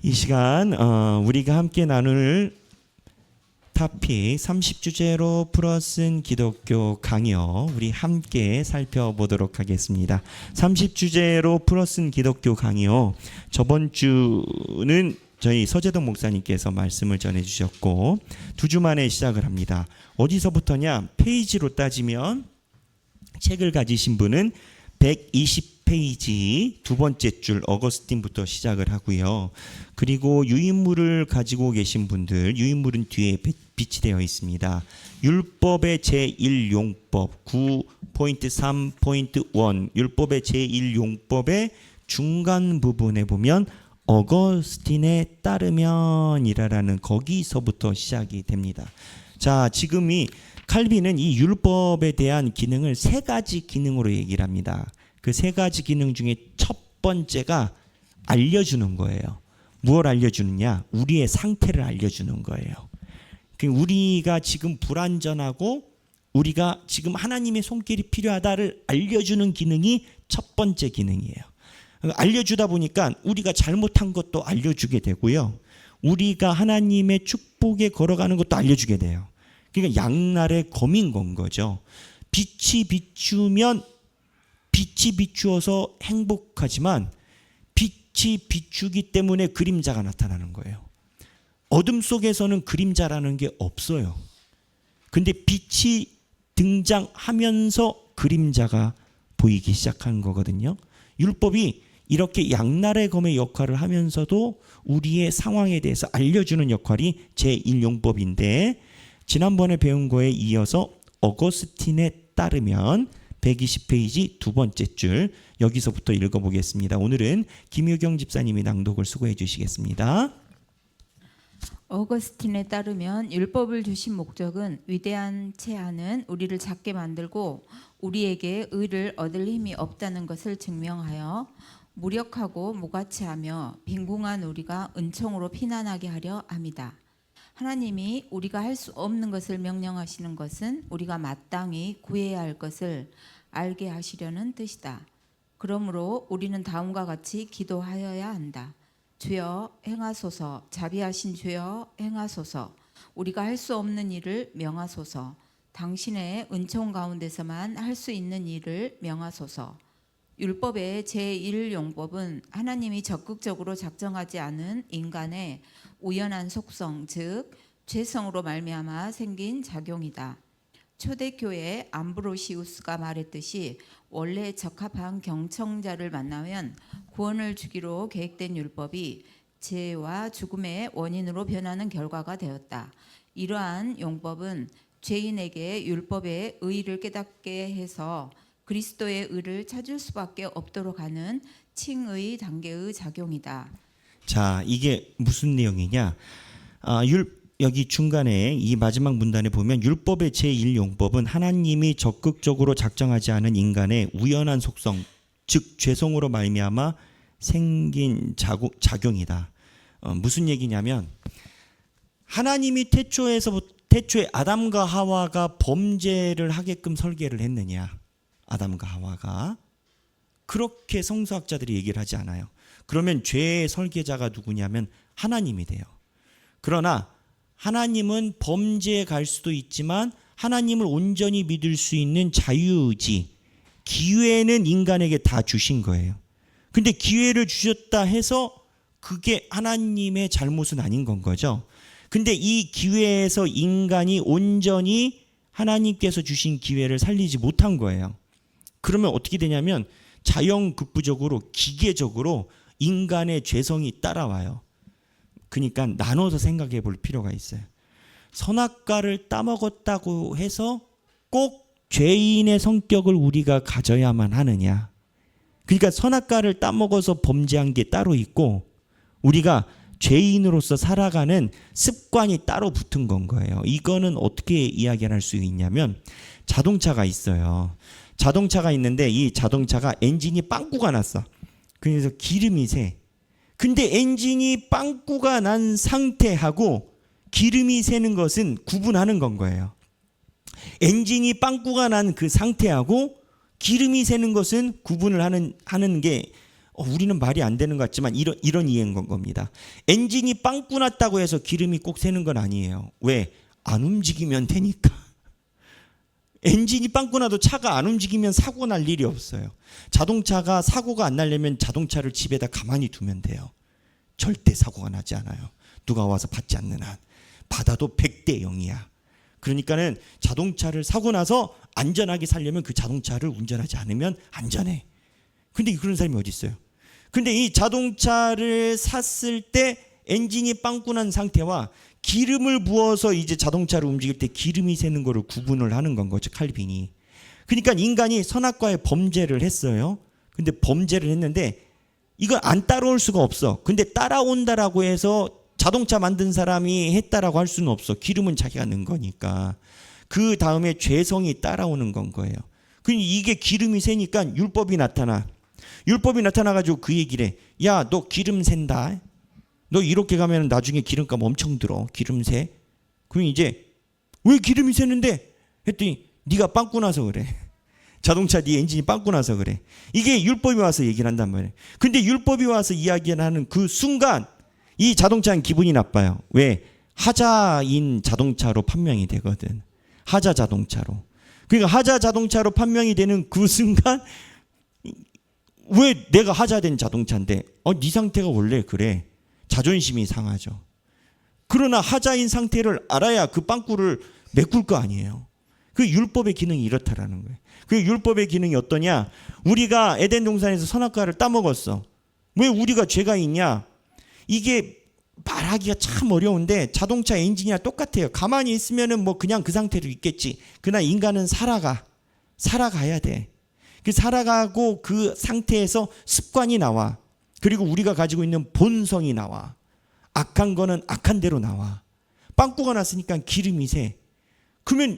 이 시간 우리가 함께 나눌 토픽 30주제로 풀어쓴 기독교 강요 우리 함께 살펴보도록 하겠습니다. 30주제로 풀어쓴 기독교 강요 저번 주는 저희 서재동 목사님께서 말씀을 전해주셨고 2주 만에 시작을 합니다. 어디서부터냐? 페이지로 따지면 책을 가지신 분은 120페이지 두 번째 줄 어거스틴부터 시작을 하고요. 그리고 유인물을 가지고 계신 분들, 유인물은 뒤에 비치되어 있습니다. 율법의 제1용법 9.3.1 율법의 제1용법의 중간 부분에 보면 어거스틴에 따르면이라는 거기서부터 시작이 됩니다. 자, 지금 이 칼빈은 이 율법에 대한 기능을 세 가지 기능으로 얘기를 합니다. 그 세 가지 기능 중에 첫 번째가 알려주는 거예요. 무엇을 알려주느냐? 우리의 상태를 알려주는 거예요. 우리가 지금 불완전하고 우리가 지금 하나님의 손길이 필요하다를 알려주는 기능이 첫 번째 기능이에요. 알려주다 보니까 우리가 잘못한 것도 알려주게 되고요. 우리가 하나님의 축복에 걸어가는 것도 알려주게 돼요. 그러니까 양날의 검인 건 거죠. 빛이 비추면 빛이 비추어서 행복하지만 빛이 비추기 때문에 그림자가 나타나는 거예요. 어둠 속에서는 그림자라는 게 없어요. 근데 빛이 등장하면서 그림자가 보이기 시작한 거거든요. 율법이 이렇게 양날의 검의 역할을 하면서도 우리의 상황에 대해서 알려주는 역할이 제1용법인데 지난번에 배운 거에 이어서 어거스틴에 따르면 120페이지 두 번째 줄 여기서부터 읽어보겠습니다. 오늘은 김효경 집사님이 낭독을 수고해 주시겠습니다. 어거스틴에 따르면 율법을 주신 목적은 위대한 체하는 우리를 작게 만들고 우리에게 의를 얻을 힘이 없다는 것을 증명하여 무력하고 무가치하며 빈궁한 우리가 은총으로 피난하게 하려 함이다. 하나님이 우리가 할 수 없는 것을 명령하시는 것은 우리가 마땅히 구해야 할 것을 알게 하시려는 뜻이다. 그러므로 우리는 다음과 같이 기도하여야 한다. 주여 행하소서. 자비하신 주여 행하소서. 우리가 할 수 없는 일을 명하소서. 당신의 은총 가운데서만 할 수 있는 일을 명하소서. 율법의 제1용법은 하나님이 적극적으로 작정하지 않은 인간의 우연한 속성, 즉 죄성으로 말미암아 생긴 작용이다. 초대교회 암브로시우스가 말했듯이 원래 적합한 경청자를 만나면 구원을 주기로 계획된 율법이 죄와 죽음의 원인으로 변하는 결과가 되었다. 이러한 용법은 죄인에게 율법의 의의를 깨닫게 해서 그리스도의 의를 찾을 수밖에 없도록 하는 칭의 단계의 작용이다. 자, 이게 무슨 내용이냐? 여기 중간에 이 마지막 문단에 보면 율법의 제1용법은 하나님이 적극적으로 작정하지 않은 인간의 우연한 속성, 즉 죄성으로 말미암아 생긴 작용이다. 무슨 얘기냐면 하나님이 태초에 아담과 하와가 범죄를 하게끔 설계를 했느냐? 아담과 하와가 그렇게 성서학자들이 얘기를 하지 않아요. 그러면 죄의 설계자가 누구냐면 하나님이 돼요. 그러나 하나님은 범죄에 갈 수도 있지만 하나님을 온전히 믿을 수 있는 자유의지, 기회는 인간에게 다 주신 거예요. 근데 기회를 주셨다 해서 그게 하나님의 잘못은 아닌 건 거죠. 근데 이 기회에서 인간이 온전히 하나님께서 주신 기회를 살리지 못한 거예요. 그러면 어떻게 되냐면 자연극부적으로 기계적으로 인간의 죄성이 따라와요. 그러니까 나눠서 생각해 볼 필요가 있어요. 선악과를 따먹었다고 해서 꼭 죄인의 성격을 우리가 가져야만 하느냐? 그러니까 선악과를 따먹어서 범죄한 게 따로 있고 우리가 죄인으로서 살아가는 습관이 따로 붙은 건 거예요. 이거는 어떻게 이야기할 수 있냐면 자동차가 있어요. 자동차가 있는데 이 자동차가 엔진이 빵꾸가 났어. 그래서 기름이 새. 근데 엔진이 빵꾸가 난 상태하고 기름이 새는 것은 구분하는 건 거예요. 엔진이 빵꾸가 난 그 상태하고 기름이 새는 것은 구분을 하는 게 우리는 말이 안 되는 것 같지만 이런 이해인 겁니다. 엔진이 빵꾸 났다고 해서 기름이 꼭 새는 건 아니에요. 왜? 안 움직이면 되니까. 엔진이 빵꾸 나도 차가 안 움직이면 사고 날 일이 없어요. 자동차가 사고가 안 나려면 자동차를 집에다 가만히 두면 돼요. 절대 사고가 나지 않아요. 누가 와서 받지 않는 한. 받아도 100대 0이야. 그러니까는 자동차를 사고 나서 안전하게 살려면 그 자동차를 운전하지 않으면 안전해. 근데 그런 사람이 어디 있어요? 근데 이 자동차를 샀을 때 엔진이 빵꾸 난 상태와 기름을 부어서 이제 자동차를 움직일 때 기름이 새는 거를 구분을 하는 건 거죠, 칼빈이. 그러니까 인간이 선악과의 범죄를 했어요. 근데 범죄를 했는데 이걸 안 따라올 수가 없어. 근데 따라온다라고 해서 자동차 만든 사람이 했다라고 할 수는 없어. 기름은 자기가 넣은 거니까. 그 다음에 죄성이 따라오는 건 거예요. 이게 기름이 새니까 율법이 나타나. 율법이 나타나가지고 그 얘기를 해. 야, 너 기름 샌다. 너 이렇게 가면 나중에 기름값 엄청 들어. 기름 새. 그럼 이제 왜 기름이 새는데? 했더니 네가 빵꾸 나서 그래. 자동차 네 엔진이 빵꾸 나서 그래. 이게 율법이 와서 얘기를 한단 말이에요. 근데 율법이 와서 이야기를 하는 그 순간 이 자동차는 기분이 나빠요. 왜? 하자인 자동차로 판명이 되거든. 하자 자동차로. 그러니까 하자 자동차로 판명이 되는 그 순간 왜 내가 하자된 자동차인데 네 상태가 원래 그래. 자존심이 상하죠. 그러나 하자인 상태를 알아야 그 빵꾸를 메꿀 거 아니에요. 그 율법의 기능이 이렇다라는 거예요. 그 율법의 기능이 어떠냐? 우리가 에덴 동산에서 선악과를 따먹었어. 왜 우리가 죄가 있냐? 이게 말하기가 참 어려운데 자동차 엔진이랑 똑같아요. 가만히 있으면은 뭐 그냥 그 상태로 있겠지. 그러나 인간은 살아가야 돼. 그 살아가고 그 상태에서 습관이 나와. 그리고 우리가 가지고 있는 본성이 나와. 악한 거는 악한 대로 나와. 빵꾸가 났으니까 기름이 새. 그러면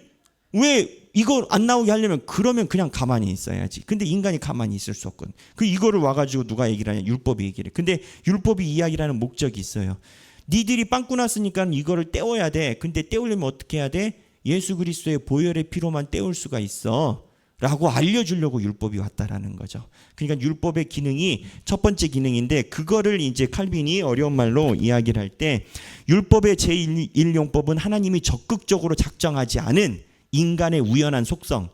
왜 이거 안 나오게 하려면 그러면 그냥 가만히 있어야지. 근데 인간이 가만히 있을 수 없거든. 이거를 와가지고 누가 얘기를 하냐? 율법이 얘기를 해. 근데 율법이 이야기를 하는 목적이 있어요. 니들이 빵꾸 났으니까 이거를 떼어야 돼. 근데 떼우려면 어떻게 해야 돼? 예수 그리스도의 보혈의 피로만 떼울 수가 있어. 라고 알려주려고 율법이 왔다라는 거죠. 그러니까 율법의 기능이 첫 번째 기능인데 그거를 이제 칼빈이 어려운 말로 이야기를 할 때 율법의 제1용법은 하나님이 적극적으로 작정하지 않은 인간의 우연한 속성.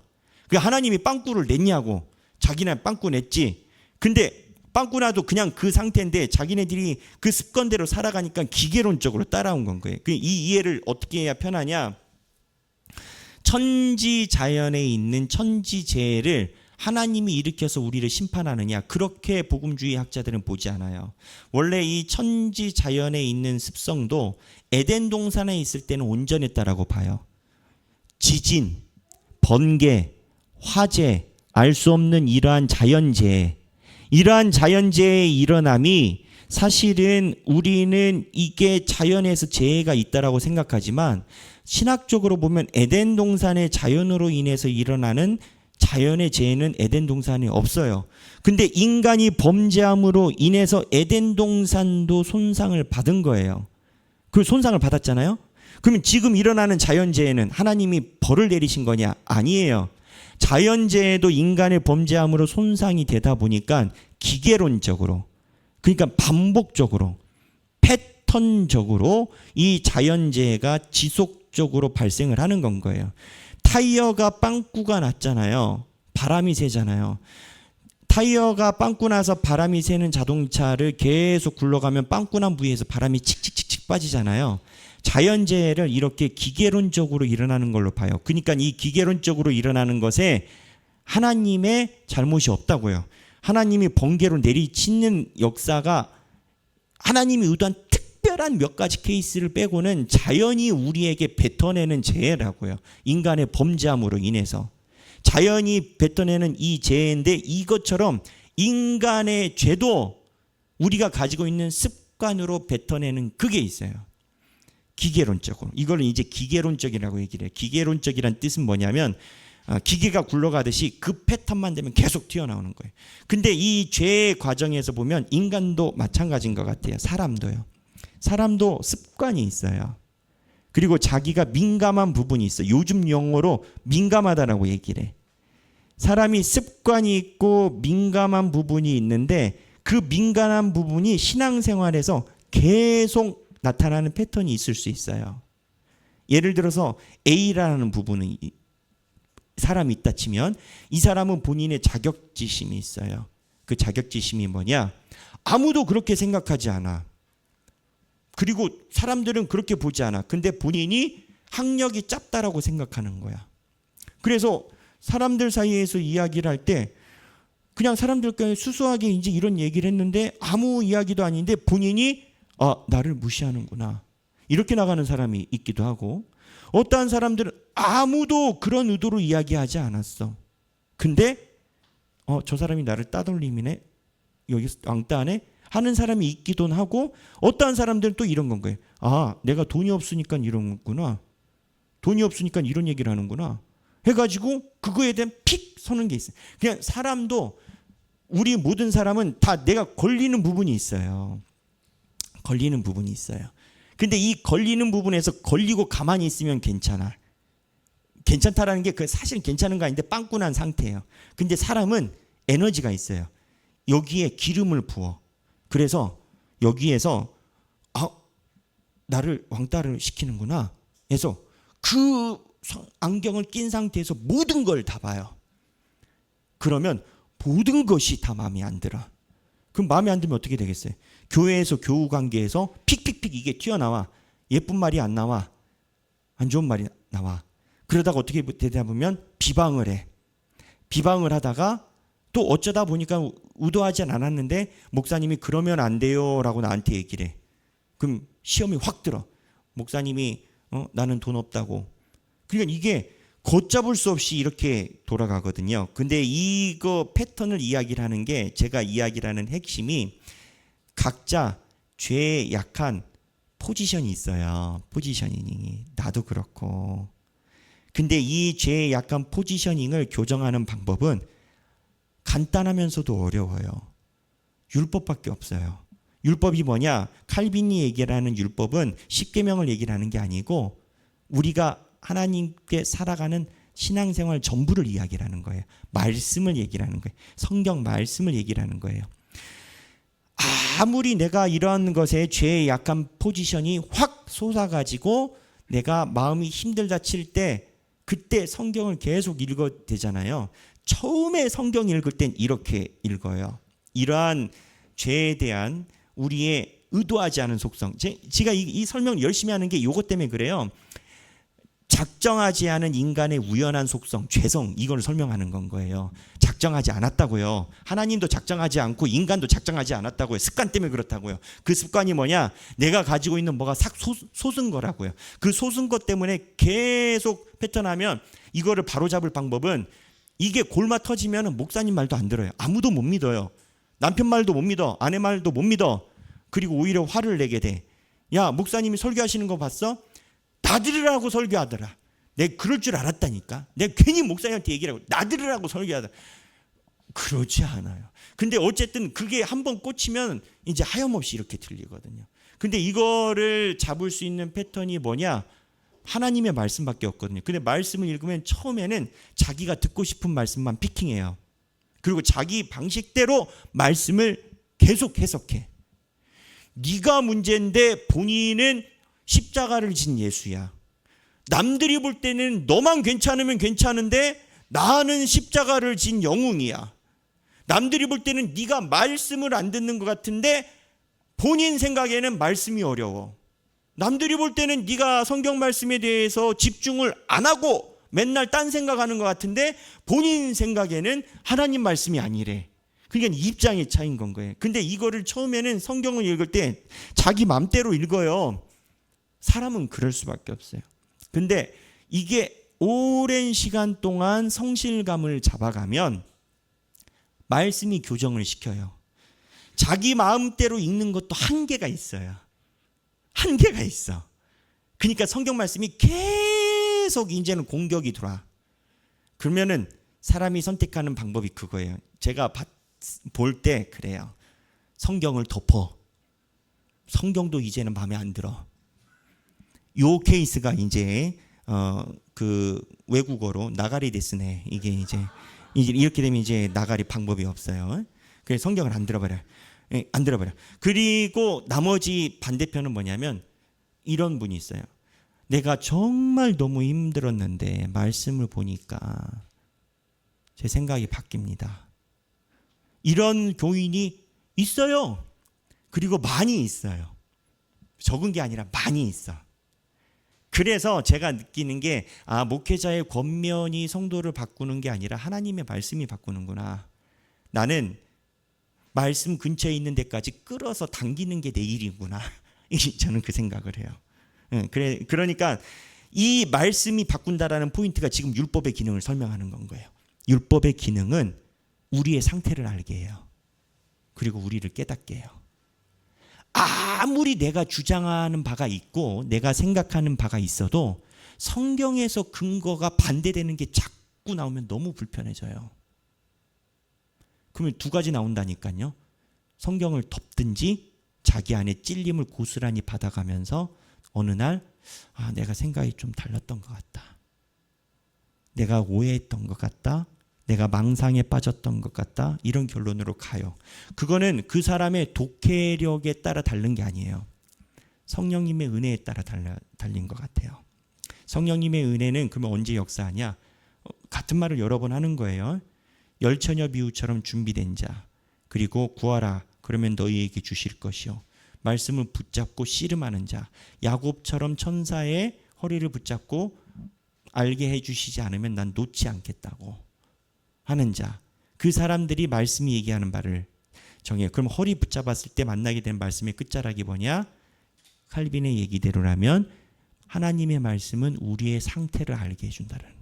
하나님이 빵꾸를 냈냐고. 자기네 빵꾸 냈지. 근데 빵꾸 나도 그냥 그 상태인데 자기네들이 그 습관대로 살아가니까 기계론적으로 따라온 건 거예요. 이 이해를 어떻게 해야 편하냐? 천지 자연에 있는 천지재해를 하나님이 일으켜서 우리를 심판하느냐, 그렇게 복음주의 학자들은 보지 않아요. 원래 이 천지 자연에 있는 습성도 에덴 동산에 있을 때는 온전했다라고 봐요. 지진, 번개, 화재, 알 수 없는 이러한 자연재해, 이러한 자연재해의 일어남이 사실은 우리는 이게 자연에서 재해가 있다라고 생각하지만 신학적으로 보면 에덴 동산의 자연으로 인해서 일어나는 자연의 재해는 에덴 동산에 없어요. 근데 인간이 범죄함으로 인해서 에덴 동산도 손상을 받은 거예요. 그 손상을 받았잖아요. 그러면 지금 일어나는 자연재해는 하나님이 벌을 내리신 거냐? 아니에요. 자연재해도 인간의 범죄함으로 손상이 되다 보니까 기계론적으로, 그러니까 반복적으로, 패턴적으로 이 자연재해가 지속적으로 발생을 하는 건 거예요. 타이어가 빵꾸가 났잖아요. 바람이 새잖아요. 타이어가 빵꾸 나서 바람이 새는 자동차를 계속 굴러가면 빵꾸 난 부위에서 바람이 칙칙칙칙 빠지잖아요. 자연재해를 이렇게 기계론적으로 일어나는 걸로 봐요. 그러니까 이 기계론적으로 일어나는 것에 하나님의 잘못이 없다고요. 하나님이 번개로 내리치는 역사가 하나님이 의도한 특별한 몇 가지 케이스를 빼고는 자연이 우리에게 뱉어내는 재해라고요. 인간의 범죄함으로 인해서. 자연이 뱉어내는 이 재해인데 이것처럼 인간의 죄도 우리가 가지고 있는 습관으로 뱉어내는 그게 있어요. 기계론적으로. 이걸 이제 기계론적이라고 얘기를 해요. 기계론적이란 뜻은 뭐냐면 기계가 굴러가듯이 그 패턴만 되면 계속 튀어나오는 거예요. 근데 이 죄의 과정에서 보면 인간도 마찬가지인 것 같아요. 사람도 습관이 있어요. 그리고 자기가 민감한 부분이 있어요. 요즘 용어로 민감하다라고 얘기를 해. 사람이 습관이 있고 민감한 부분이 있는데 그 민감한 부분이 신앙생활에서 계속 나타나는 패턴이 있을 수 있어요. 예를 들어서 A라는 부분은 사람이 있다 치면 이 사람은 본인의 자격지심이 있어요. 그 자격지심이 뭐냐? 아무도 그렇게 생각하지 않아. 그리고 사람들은 그렇게 보지 않아. 근데 본인이 학력이 짧다라고 생각하는 거야. 그래서 사람들 사이에서 이야기를 할 때 그냥 사람들과 수수하게 이제 이런 얘기를 했는데 아무 이야기도 아닌데 본인이 나를 무시하는구나. 이렇게 나가는 사람이 있기도 하고, 어떠한 사람들은 아무도 그런 의도로 이야기하지 않았어. 근데 저 사람이 나를 따돌림이네. 여기 왕따 안에 하는 사람이 있기도 하고, 어떠한 사람들은 또 이런 건 거예요. 내가 돈이 없으니까 이런 거구나. 돈이 없으니까 이런 얘기를 하는구나. 해가지고 그거에 대한 픽 서는 게 있어요. 그냥 사람도, 우리 모든 사람은 다 내가 걸리는 부분이 있어요. 걸리는 부분이 있어요. 근데 이 걸리는 부분에서 걸리고 가만히 있으면 괜찮아. 괜찮다라는 게 그 사실은 괜찮은 거 아닌데 빵꾸난 상태예요. 근데 사람은 에너지가 있어요. 여기에 기름을 부어. 그래서 여기에서 나를 왕따를 시키는구나 해서 그 안경을 낀 상태에서 모든 걸 다 봐요. 그러면 모든 것이 다 마음에 안 들어. 그럼 마음에 안 들면 어떻게 되겠어요? 교회에서 교우 관계에서 픽픽픽 이게 튀어나와. 예쁜 말이 안 나와. 안 좋은 말이 나와. 그러다가 어떻게 되다 보면 비방을 해. 비방을 하다가 또 어쩌다 보니까 의도하진 않았는데 목사님이 그러면 안 돼요 라고 나한테 얘기를 해. 그럼 시험이 확 들어. 목사님이 나는 돈 없다고. 그러니까 이게 걷잡을 수 없이 이렇게 돌아가거든요. 근데 이거 패턴을 이야기를 하는 게, 제가 이야기를 하는 핵심이 각자 죄에 약한 포지션이 있어요. 포지셔닝이. 나도 그렇고. 근데 이 죄에 약한 포지셔닝을 교정하는 방법은 간단하면서도 어려워요. 율법밖에 없어요. 율법이 뭐냐? 칼빈이 얘기를 하는 율법은 십계명을 얘기를 하는 게 아니고 우리가 하나님께 살아가는 신앙생활 전부를 이야기를 하는 거예요. 말씀을 얘기를 하는 거예요. 성경 말씀을 얘기를 하는 거예요. 아무리 내가 이런 것에 죄의 약한 포지션이 확 솟아가지고 내가 마음이 힘들다 칠 때, 그때 성경을 계속 읽어도 되잖아요. 처음에 성경 읽을 땐 이렇게 읽어요. 이러한 죄에 대한 우리의 의도하지 않은 속성. 제가 이 설명을 열심히 하는 게 이것 때문에 그래요. 작정하지 않은 인간의 우연한 속성, 죄성, 이걸 설명하는 건 거예요. 작정하지 않았다고요. 하나님도 작정하지 않고 인간도 작정하지 않았다고요. 습관 때문에 그렇다고요. 그 습관이 뭐냐? 내가 가지고 있는 뭐가 싹 솟은 거라고요. 그 솟은 것 때문에 계속 패턴하면, 이거를 바로잡을 방법은, 이게 골마 터지면 목사님 말도 안 들어요. 아무도 못 믿어요. 남편 말도 못 믿어. 아내 말도 못 믿어. 그리고 오히려 화를 내게 돼. 야, 목사님이 설교하시는 거 봤어? 나들으라고 설교하더라. 내가 그럴 줄 알았다니까. 내가 괜히 목사님한테 얘기를 하고 나들으라고 설교하더라. 그러지 않아요. 근데 어쨌든 그게 한번 꽂히면 이제 하염없이 이렇게 들리거든요. 근데 이거를 잡을 수 있는 패턴이 뭐냐? 하나님의 말씀밖에 없거든요. 근데 말씀을 읽으면 처음에는 자기가 듣고 싶은 말씀만 피킹해요. 그리고 자기 방식대로 말씀을 계속 해석해. 네가 문제인데 본인은 십자가를 진 예수야. 남들이 볼 때는 너만 괜찮으면 괜찮은데 나는 십자가를 진 영웅이야. 남들이 볼 때는 네가 말씀을 안 듣는 것 같은데 본인 생각에는 말씀이 어려워. 남들이 볼 때는 네가 성경 말씀에 대해서 집중을 안 하고 맨날 딴 생각하는 것 같은데 본인 생각에는 하나님 말씀이 아니래. 그러니까 입장의 차이인 건 거예요. 근데 이거를 처음에는 성경을 읽을 때 자기 맘대로 읽어요. 사람은 그럴 수밖에 없어요. 근데 이게 오랜 시간 동안 성실감을 잡아가면 말씀이 교정을 시켜요. 자기 마음대로 읽는 것도 한계가 있어요. 한계가 있어. 그러니까 성경 말씀이 계속 이제는 공격이 들어와. 그러면은 사람이 선택하는 방법이 그거예요. 제가 볼 때 그래요. 성경을 덮어. 성경도 이제는 마음에 안 들어. 요 케이스가 이제 그 외국어로 나가리 데스네. 이게 이제 이렇게 되면 이제 나가리 방법이 없어요. 그래서 성경을 안 들어버려요. 예, 안 들어버려. 그리고 나머지 반대편은 뭐냐면 이런 분이 있어요. 내가 정말 너무 힘들었는데 말씀을 보니까 제 생각이 바뀝니다. 이런 교인이 있어요. 그리고 많이 있어요. 적은 게 아니라 많이 있어. 그래서 제가 느끼는 게 목회자의 권면이 성도를 바꾸는 게 아니라 하나님의 말씀이 바꾸는구나. 나는 말씀 근처에 있는 데까지 끌어서 당기는 게 내 일이구나. 저는 그 생각을 해요. 그러니까 이 말씀이 바꾼다라는 포인트가 지금 율법의 기능을 설명하는 건 거예요. 율법의 기능은 우리의 상태를 알게 해요. 그리고 우리를 깨닫게 해요. 아무리 내가 주장하는 바가 있고 내가 생각하는 바가 있어도 성경에서 근거가 반대되는 게 자꾸 나오면 너무 불편해져요. 그러면 두 가지 나온다니까요. 성경을 덮든지 자기 안에 찔림을 고스란히 받아가면서 어느 날 내가 생각이 좀 달랐던 것 같다. 내가 오해했던 것 같다. 내가 망상에 빠졌던 것 같다. 이런 결론으로 가요. 그거는 그 사람의 독해력에 따라 다른 게 아니에요. 성령님의 은혜에 따라 달린 것 같아요. 성령님의 은혜는 그러면 언제 역사하냐? 같은 말을 여러 번 하는 거예요. 열처녀 비유처럼 준비된 자 그리고 구하라 그러면 너희에게 주실 것이요. 말씀을 붙잡고 씨름하는 자 야곱처럼 천사의 허리를 붙잡고 알게 해주시지 않으면 난 놓지 않겠다고 하는 자. 그 사람들이 말씀이 얘기하는 바를 정해요. 그럼 허리 붙잡았을 때 만나게 된 말씀의 끝자락이 뭐냐? 칼빈의 얘기대로라면 하나님의 말씀은 우리의 상태를 알게 해준다는 거예요.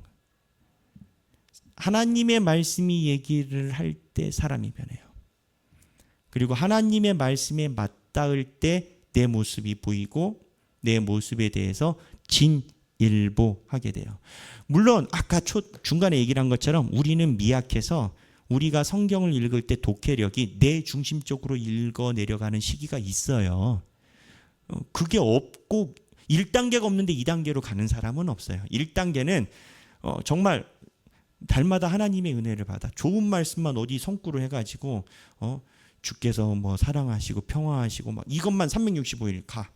하나님의 말씀이 얘기를 할 때 사람이 변해요. 그리고 하나님의 말씀에 맞닿을 때 내 모습이 보이고 내 모습에 대해서 진일보하게 돼요. 물론 아까 중간에 얘기를 한 것처럼 우리는 미약해서 우리가 성경을 읽을 때 독해력이 내 중심적으로 읽어 내려가는 시기가 있어요. 그게 없고 1단계가 없는데 2단계로 가는 사람은 없어요. 1단계는 정말 달마다 하나님의 은혜를 받아 좋은 말씀만 어디 손구로 해가지고 주께서 뭐 사랑하시고 평화하시고 막 이것만 365일 가.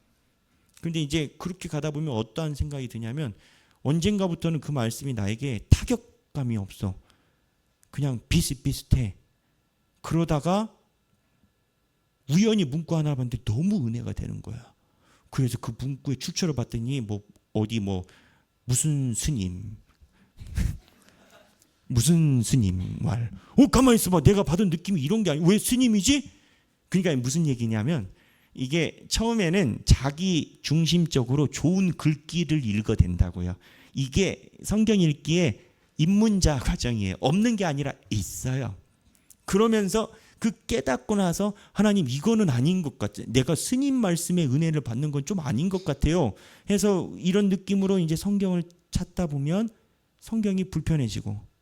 근데 이제 그렇게 가다 보면 어떠한 생각이 드냐면 언젠가부터는 그 말씀이 나에게 타격감이 없어. 그냥 비슷비슷해. 그러다가 우연히 문구 하나 봤는데 너무 은혜가 되는 거야. 그래서 그 문구의 출처를 봤더니 무슨 스님 무슨 스님 말. 가만히 있어봐. 내가 받은 느낌이 이런 게 아니야. 왜 스님이지? 그러니까 무슨 얘기냐면 이게 처음에는 자기 중심적으로 좋은 글귀를 읽어댄다고요. 이게 성경 읽기에 입문자 과정이에요. 없는 게 아니라 있어요. 그러면서 그 깨닫고 나서 하나님 이거는 아닌 것 같아. 내가 스님 말씀의 은혜를 받는 건 좀 아닌 것 같아요. 해서 이런 느낌으로 이제 성경을 찾다 보면 성경이 불편해지고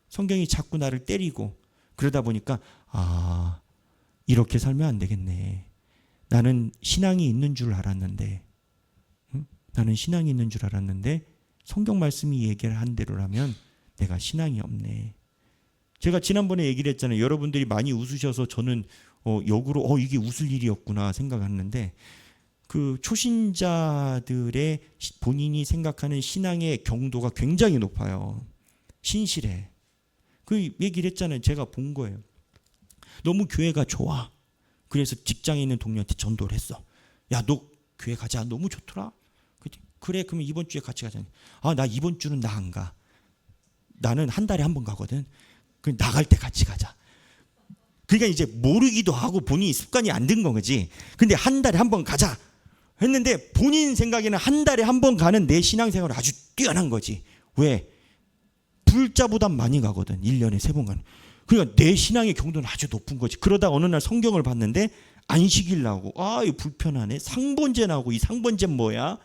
성경이 자꾸 나를 때리고 그러다 보니까 이렇게 살면 안 되겠네. 나는 신앙이 있는 줄 알았는데 나는 신앙이 있는 줄 알았는데 성경 말씀이 얘기를 한 대로라면 내가 신앙이 없네. 제가 지난번에 얘기를 했잖아요. 여러분들이 많이 웃으셔서 저는 역으로 이게 웃을 일이었구나 생각했는데 그 초신자들의 본인이 생각하는 신앙의 경도가 굉장히 높아요. 신실해. 그 얘기를 했잖아요. 제가 본 거예요. 너무 교회가 좋아. 그래서 직장에 있는 동료한테 전도를 했어. 야, 너 교회 가자. 너무 좋더라. 그래, 그러면 이번 주에 같이 가자. 나 이번 주는 나 안 가. 나는 한 달에 한 번 가거든. 그 나갈 때 같이 가자. 그러니까 이제 모르기도 하고 본인이 습관이 안 든 거지. 근데 한 달에 한 번 가자 했는데 본인 생각에는 한 달에 한 번 가는 내 신앙생활은 아주 뛰어난 거지. 왜? 불자보다 많이 가거든. 1년에 3번 가는. 그러니까 내 신앙의 경도는 아주 높은 거지. 그러다 어느 날 성경을 봤는데 안식일 나오고 이거 불편하네. 상번제 나오고 이 상번제 뭐야?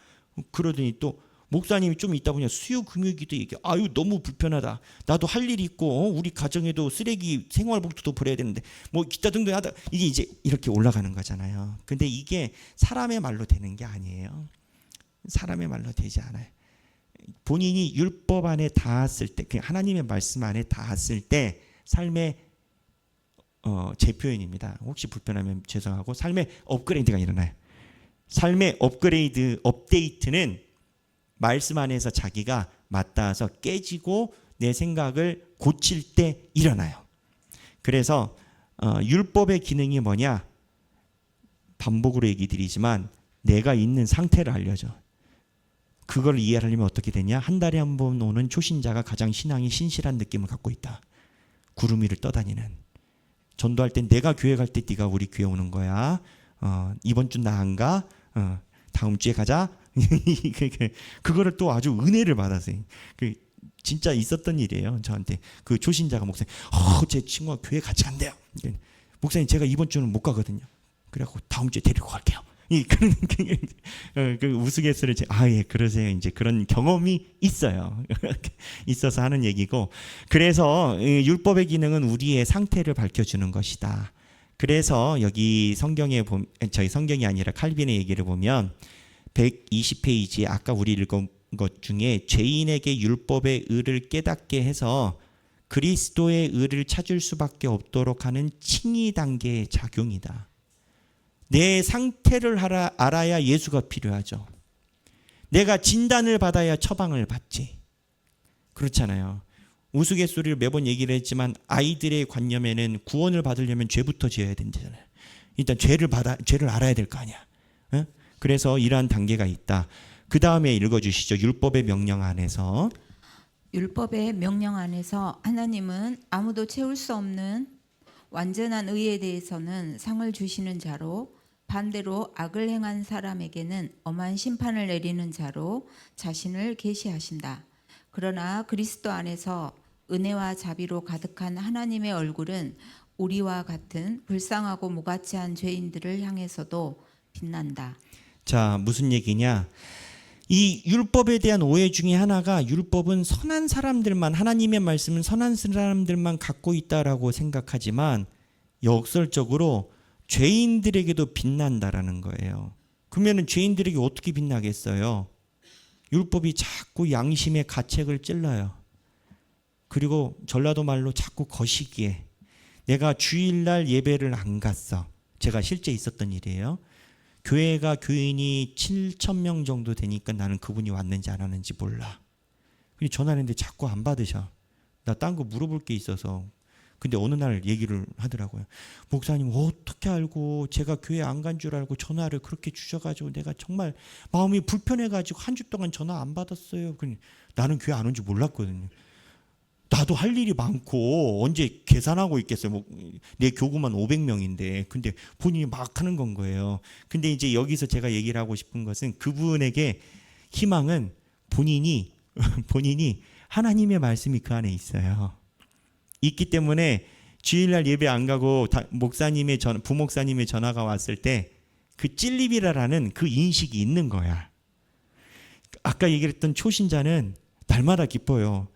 그러더니 또 목사님이 좀 있다 보니 수요 금요기도 얘기해. 이거 너무 불편하다. 나도 할 일이 있고 우리 가정에도 쓰레기 생활봉투도 버려야 되는데 뭐 기타 등등 하다 이게 이제 이렇게 올라가는 거잖아요. 근데 이게 사람의 말로 되는 게 아니에요. 사람의 말로 되지 않아요. 본인이 율법 안에 닿았을 때, 하나님의 말씀 안에 닿았을 때 삶의 제 표현입니다. 혹시 불편하면 죄송하고 삶의 업그레이드가 일어나요. 삶의 업데이트는 말씀 안에서 자기가 맞닿아서 깨지고 내 생각을 고칠 때 일어나요. 그래서 율법의 기능이 뭐냐? 반복으로 얘기 드리지만 내가 있는 상태를 알려줘. 그걸 이해하려면 어떻게 되냐? 한 달에 한 번 오는 초신자가 가장 신앙이 신실한 느낌을 갖고 있다. 구름 위를 떠다니는. 전도할 땐 내가 교회 갈 때 네가 우리 교회 오는 거야. 이번 주 나 안 가? 다음 주에 가자. 그거를 또 아주 은혜를 받았어요. 진짜 있었던 일이에요. 저한테 그 초신자가 목사님, 제 친구가 교회 같이 간대요. 목사님 제가 이번 주는 못 가거든요. 그래갖고 다음 주에 데리고 갈게요. 그런 그 우스갯소리를 예 그러세요. 이제 그런 경험이 있어요. 있어서 하는 얘기고. 그래서 율법의 기능은 우리의 상태를 밝혀주는 것이다. 그래서 여기 성경에 저희 성경이 아니라 칼빈의 얘기를 보면 120페이지에 아까 우리 읽은 것 중에 죄인에게 율법의 의를 깨닫게 해서 그리스도의 의를 찾을 수밖에 없도록 하는 칭의 단계의 작용이다. 내 상태를 알아야 예수가 필요하죠. 내가 진단을 받아야 처방을 받지. 그렇잖아요. 우스갯소리를 매번 얘기를 했지만 아이들의 관념에는 구원을 받으려면 죄부터 지어야 된다잖아요. 일단 죄를 알아야 될 거 아니야. 그래서 이러한 단계가 있다. 그 다음에 읽어주시죠. 율법의 명령 안에서. 율법의 명령 안에서 하나님은 아무도 채울 수 없는 완전한 의에 대해서는 상을 주시는 자로, 반대로 악을 행한 사람에게는 엄한 심판을 내리는 자로 자신을 계시하신다. 그러나 그리스도 안에서 은혜와 자비로 가득한 하나님의 얼굴은 우리와 같은 불쌍하고 무가치한 죄인들을 향해서도 빛난다. 자, 무슨 얘기냐? 이 율법에 대한 오해 중에 하나가 율법은 선한 사람들만, 하나님의 말씀은 선한 사람들만 갖고 있다라고 생각하지만 역설적으로 죄인들에게도 빛난다라는 거예요. 그러면 죄인들에게 어떻게 빛나겠어요? 율법이 자꾸 양심의 가책을 찔러요. 그리고 전라도 말로 자꾸 거시기에. 내가 주일날 예배를 안 갔어. 제가 실제 있었던 일이에요. 교회가 교인이 7,000명 정도 되니까 나는 그분이 왔는지 안 왔는지 몰라. 근데 전화를 했는데 자꾸 안 받으셔. 나 딴 거 물어볼 게 있어서. 근데 어느 날 얘기를 하더라고요. 목사님 어떻게 알고 제가 교회 안 간 줄 알고 전화를 그렇게 주셔가지고 내가 정말 마음이 불편해가지고 한 주 동안 전화 안 받았어요. 나는 교회 안 온 줄 몰랐거든요. 나도 할 일이 많고 언제 계산하고 있겠어요. 내 교구만 500명인데 근데 본인이 막 하는 건 거예요. 근데 이제 여기서 제가 얘기를 하고 싶은 것은 그분에게 희망은 본인이 하나님의 말씀이 그 안에 있어요. 있기 때문에 주일날 예배 안 가고 부목사님의 전화가 왔을 때 그 찔림이라는 그 인식이 있는 거야. 아까 얘기했던 초신자는 날마다 기뻐요.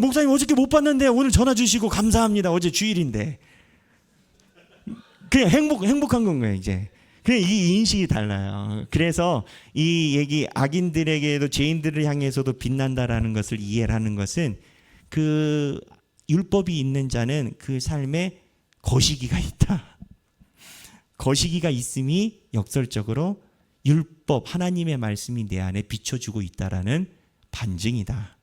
목사님 어저께 못 봤는데 오늘 전화 주시고 감사합니다. 어제 주일인데. 그냥 행복한 건 거예요, 이제. 그냥 이 인식이 달라요. 그래서 이 얘기 악인들에게도 죄인들을 향해서도 빛난다라는 것을 이해를 하는 것은 그 율법이 있는 자는 그 삶에 거시기가 있다. 거시기가 있음이 역설적으로 율법, 하나님의 말씀이 내 안에 비춰주고 있다라는 반증이다.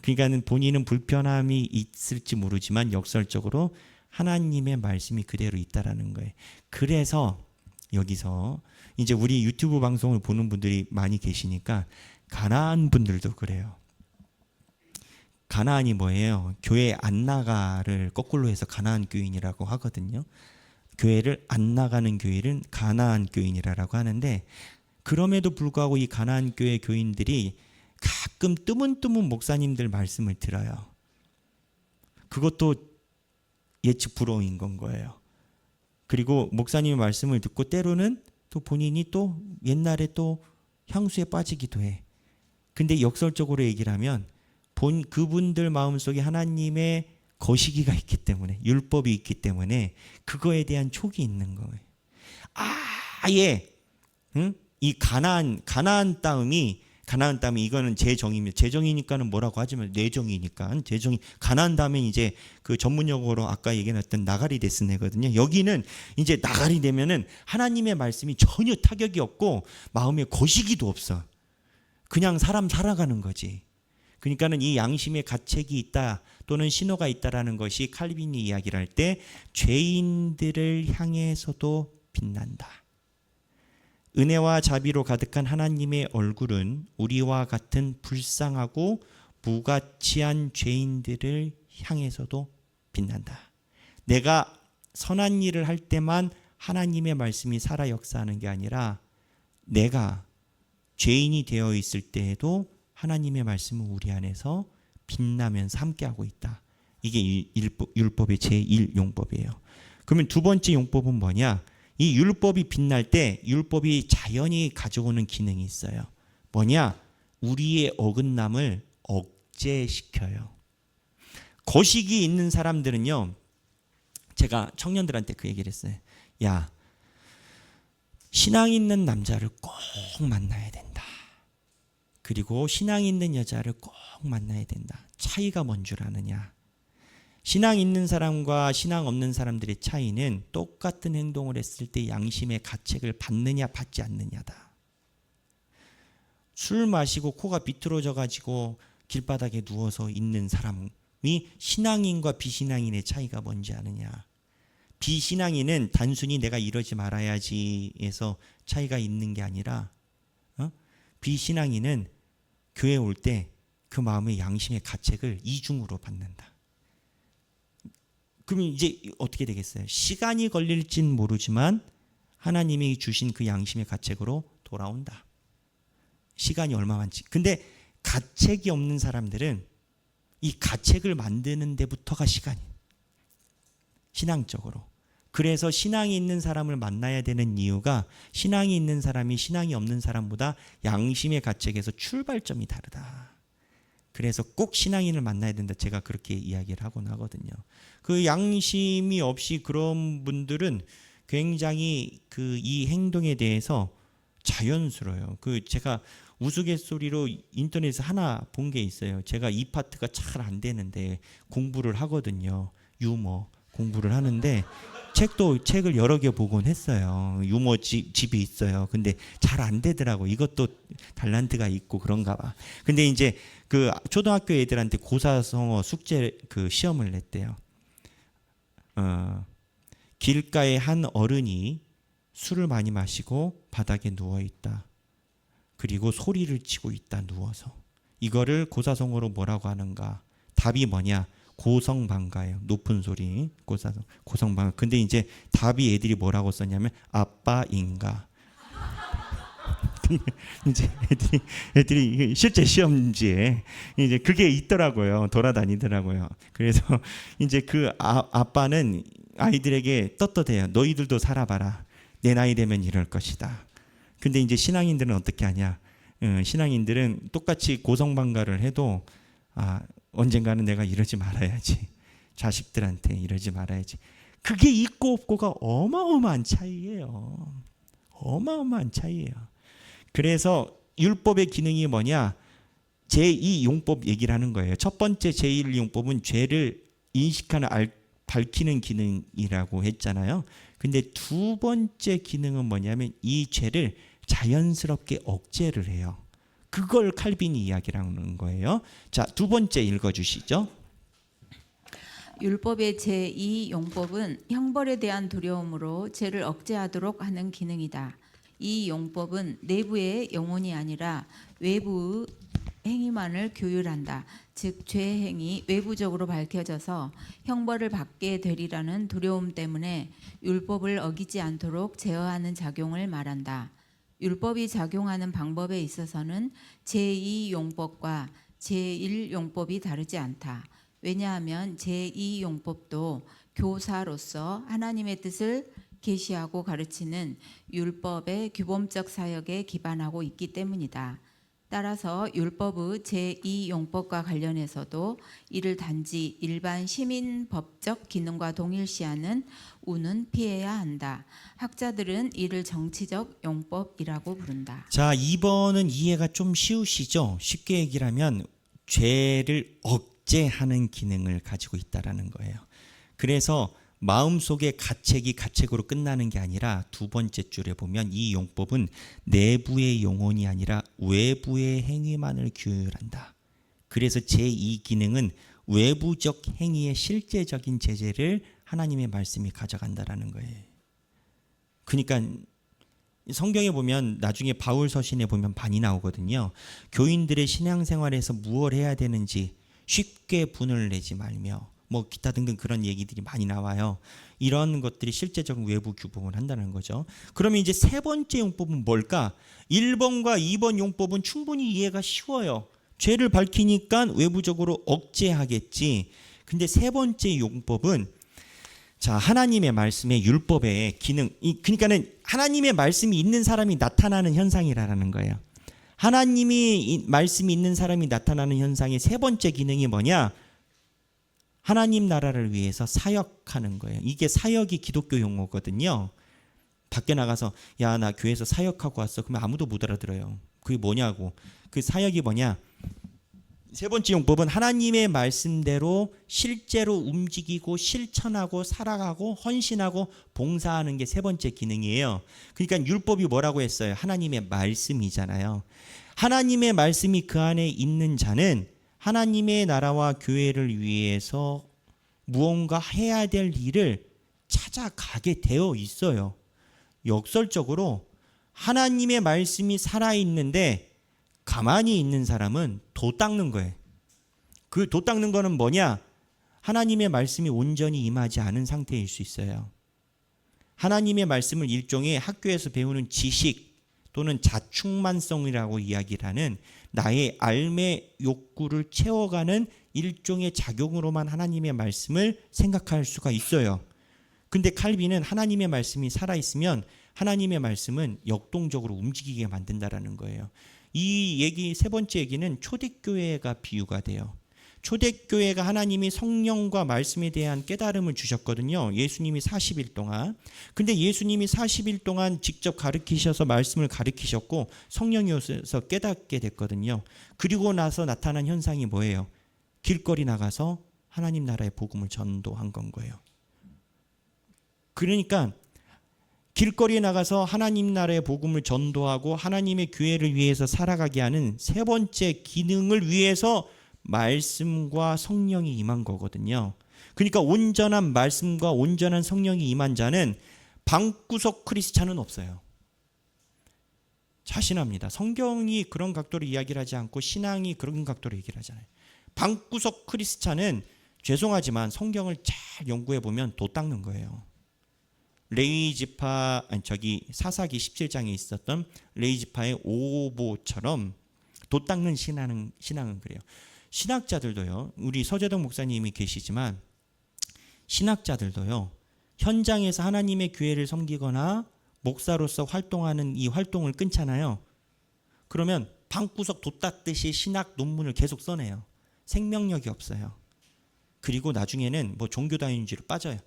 그러니까 본인은 불편함이 있을지 모르지만 역설적으로 하나님의 말씀이 그대로 있다라는 거예요. 그래서 여기서 이제 우리 유튜브 방송을 보는 분들이 많이 계시니까 가나안 분들도 그래요. 가나안이 뭐예요? 교회 안 나가를 거꾸로 해서 가나안 교인이라고 하거든요. 교회를 안 나가는 교인은 가나안 교인이라고 하는데 그럼에도 불구하고 이 가나안 교회 교인들이 가끔 뜨문뜨문 목사님들 말씀을 들어요. 그것도 예측 불허인 건 거예요. 그리고 목사님의 말씀을 듣고 때로는 또 본인이 또 옛날에 또 향수에 빠지기도 해. 근데 역설적으로 얘기를 하면 그분들 마음속에 하나님의 거시기가 있기 때문에 율법이 있기 때문에 그거에 대한 촉이 있는 거예요. 아예 이 가나안 땅이 가나안 땅은 이거는 제 정의입니다. 제 정의니까는 뭐라고 하지만 내 정의니까 제 정의. 가나안 다음에 이제 그 전문 용어로 아까 얘기했던 나가리 데스네거든요. 여기는 이제 나가리 되면은 하나님의 말씀이 전혀 타격이 없고 마음에 거시기도 없어. 그냥 사람 살아가는 거지. 그러니까는 이 양심의 가책이 있다 또는 신호가 있다라는 것이 칼빈이 이야기를 할 때 죄인들을 향해서도 빛난다. 은혜와 자비로 가득한 하나님의 얼굴은 우리와 같은 불쌍하고 무가치한 죄인들을 향해서도 빛난다. 내가 선한 일을 할 때만 하나님의 말씀이 살아 역사하는 게 아니라 내가 죄인이 되어 있을 때에도 하나님의 말씀은 우리 안에서 빛나면서 함께하고 있다. 이게 율법의 제1용법이에요. 그러면 두 번째 용법은 뭐냐? 이 율법이 빛날 때 율법이 자연히 가져오는 기능이 있어요. 뭐냐? 우리의 어긋남을 억제시켜요. 거식이 있는 사람들은요. 제가 청년들한테 그 얘기를 했어요. 야, 신앙 있는 남자를 꼭 만나야 된다. 그리고 신앙 있는 여자를 꼭 만나야 된다. 차이가 뭔 줄 아느냐? 신앙 있는 사람과 신앙 없는 사람들의 차이는 똑같은 행동을 했을 때 양심의 가책을 받느냐 받지 않느냐다. 술 마시고 코가 비뚤어져 가지고 길바닥에 누워서 있는 사람이 신앙인과 비신앙인의 차이가 뭔지 아느냐? 비신앙인은 단순히 내가 이러지 말아야지 해서 차이가 있는 게 아니라 비신앙인은 교회 올 때 그 마음의 양심의 가책을 이중으로 받는다. 그러면 이제 어떻게 되겠어요? 시간이 걸릴진 모르지만 하나님이 주신 그 양심의 가책으로 돌아온다. 시간이 얼마만지. 근데 가책이 없는 사람들은 이 가책을 만드는 데부터가 시간이. 신앙적으로. 그래서 신앙이 있는 사람을 만나야 되는 이유가 신앙이 있는 사람이 신앙이 없는 사람보다 양심의 가책에서 출발점이 다르다. 그래서 꼭 신앙인을 만나야 된다. 제가 그렇게 이야기를 하곤 하거든요. 그 양심이 없이 그런 분들은 굉장히 그 이 행동에 대해서 자연스러워요. 그 제가 우스갯소리로 인터넷에서 하나 본 게 있어요. 제가 이 파트가 잘 안 되는데 공부를 하거든요. 유머 공부를 하는데 책을 여러 개 보곤 했어요. 유머 집이 있어요. 근데 잘 안 되더라고. 이것도 달란트가 있고 그런가 봐. 근데 이제 그 초등학교 애들한테 고사성어 숙제 그 시험을 냈대요. 길가에 한 어른이 술을 많이 마시고 바닥에 누워 있다. 그리고 소리를 치고 있다. 누워서. 이거를 고사성어로 뭐라고 하는가? 답이 뭐냐? 고성방가예요. 높은 소리. 고성방가. 근데 이제 답이 애들이 뭐라고 썼냐면 아빠인가. 이제 애들이 실제 시험지에 이제 그게 있더라고요. 돌아다니더라고요. 그래서 이제 그 아빠는 아이들에게 떳떳해요. 너희들도 살아봐라. 내 나이 되면 이럴 것이다. 근데 이제 신앙인들은 어떻게 하냐? 신앙인들은 똑같이 고성방가를 해도 언젠가는 내가 이러지 말아야지. 자식들한테 이러지 말아야지. 그게 있고 없고가 어마어마한 차이예요. 어마어마한 차이예요. 그래서 율법의 기능이 뭐냐? 제2용법 얘기를 하는 거예요. 첫 번째 제1용법은 죄를 인식하는 밝히는 기능이라고 했잖아요. 근데 두 번째 기능은 뭐냐면 이 죄를 자연스럽게 억제를 해요. 그걸 칼빈이 이야기를 하는 거예요. 자, 두 번째 읽어주시죠. 율법의 제2용법은 형벌에 대한 두려움으로 죄를 억제하도록 하는 기능이다. 이 용법은 내부의 영혼이 아니라 외부의 행위만을 규율한다. 즉 죄행이 외부적으로 밝혀져서 형벌을 받게 되리라는 두려움 때문에 율법을 어기지 않도록 제어하는 작용을 말한다. 율법이 작용하는 방법에 있어서는 제2용법과 제1용법이 다르지 않다. 왜냐하면 제2용법도 교사로서 하나님의 뜻을 계시하고 가르치는 율법의 규범적 사역에 기반하고 있기 때문이다. 따라서 율법의 제2용법과 관련해서도 이를 단지 일반 시민 법적 기능과 동일시하는 우는 피해야 한다. 학자들은 이를 정치적 용법이라고 부른다. 자, 2번은 이해가 좀 쉬우시죠? 쉽게 얘기를 하면 죄를 억제하는 기능을 가지고 있다라는 거예요. 그래서 마음속의 가책이 가책으로 끝나는 게 아니라 두 번째 줄에 보면 이 용법은 내부의 영혼이 아니라 외부의 행위만을 규율한다. 그래서 제2 기능은 외부적 행위의 실제적인 제재를 하나님의 말씀이 가져간다라는 거예요. 그러니까 성경에 보면 나중에 바울 서신에 보면 반이 나오거든요. 교인들의 신앙생활에서 무엇을 해야 되는지 쉽게 분을 내지 말며 뭐 기타 등등 그런 얘기들이 많이 나와요. 이런 것들이 실제적인 외부 규범을 한다는 거죠. 그러면 이제 세 번째 용법은 뭘까? 1번과 2번 용법은 충분히 이해가 쉬워요. 죄를 밝히니까 외부적으로 억제하겠지. 근데 세 번째 용법은 자, 하나님의 말씀의 율법의 기능, 그러니까는 하나님의 말씀이 있는 사람이 나타나는 현상이라는 거예요. 하나님이 말씀이 있는 사람이 나타나는 현상의 세 번째 기능이 뭐냐? 하나님 나라를 위해서 사역하는 거예요. 이게 사역이 기독교 용어거든요. 밖에 나가서 야, 나 교회에서 사역하고 왔어. 그러면 아무도 못 알아들어요. 그게 뭐냐고. 그 사역이 뭐냐? 세 번째 용법은 하나님의 말씀대로 실제로 움직이고 실천하고 살아가고 헌신하고 봉사하는 게 세 번째 기능이에요. 그러니까 율법이 뭐라고 했어요? 하나님의 말씀이잖아요. 하나님의 말씀이 그 안에 있는 자는 하나님의 나라와 교회를 위해서 무언가 해야 될 일을 찾아가게 되어 있어요. 역설적으로 하나님의 말씀이 살아있는데 가만히 있는 사람은 도 닦는 거예요. 그 도 닦는 거는 뭐냐? 하나님의 말씀이 온전히 임하지 않은 상태일 수 있어요. 하나님의 말씀을 일종의 학교에서 배우는 지식 또는 자충만성이라고 이야기를 하는 나의 알매 욕구를 채워가는 일종의 작용으로만 하나님의 말씀을 생각할 수가 있어요. 근데 칼빈은 하나님의 말씀이 살아있으면 하나님의 말씀은 역동적으로 움직이게 만든다라는 거예요. 이 얘기, 세 번째 얘기는 초대교회가 비유가 돼요. 초대교회가 하나님이 성령과 말씀에 대한 깨달음을 주셨거든요. 예수님이 40일 동안. 근데 예수님이 40일 동안 직접 가르치셔서 말씀을 가르치셨고 성령이 오셔서 깨닫게 됐거든요. 그리고 나서 나타난 현상이 뭐예요? 길거리 나가서 하나님 나라의 복음을 전도한 건 거예요. 그러니까 길거리에 나가서 하나님 나라의 복음을 전도하고 하나님의 교회를 위해서 살아가게 하는 세 번째 기능을 위해서 말씀과 성령이 임한 거거든요. 그러니까 온전한 말씀과 온전한 성령이 임한 자는 방구석 크리스찬은 없어요. 자신합니다. 성경이 그런 각도로 이야기를 하지 않고 신앙이 그런 각도로 얘기를 하잖아요. 방구석 크리스찬은 죄송하지만 성경을 잘 연구해 보면 도 닦는 거예요. 사사기 17장에 있었던 레위지파의 오보처럼 도 닦는 신앙은 그래요. 신학자들도요. 우리 서재동 목사님이 계시지만 신학자들도요. 현장에서 하나님의 교회를 섬기거나 목사로서 활동하는 이 활동을 끊잖아요. 그러면 방구석 도 닦듯이 신학 논문을 계속 써내요. 생명력이 없어요. 그리고 나중에는 뭐 종교다인주의로 빠져요.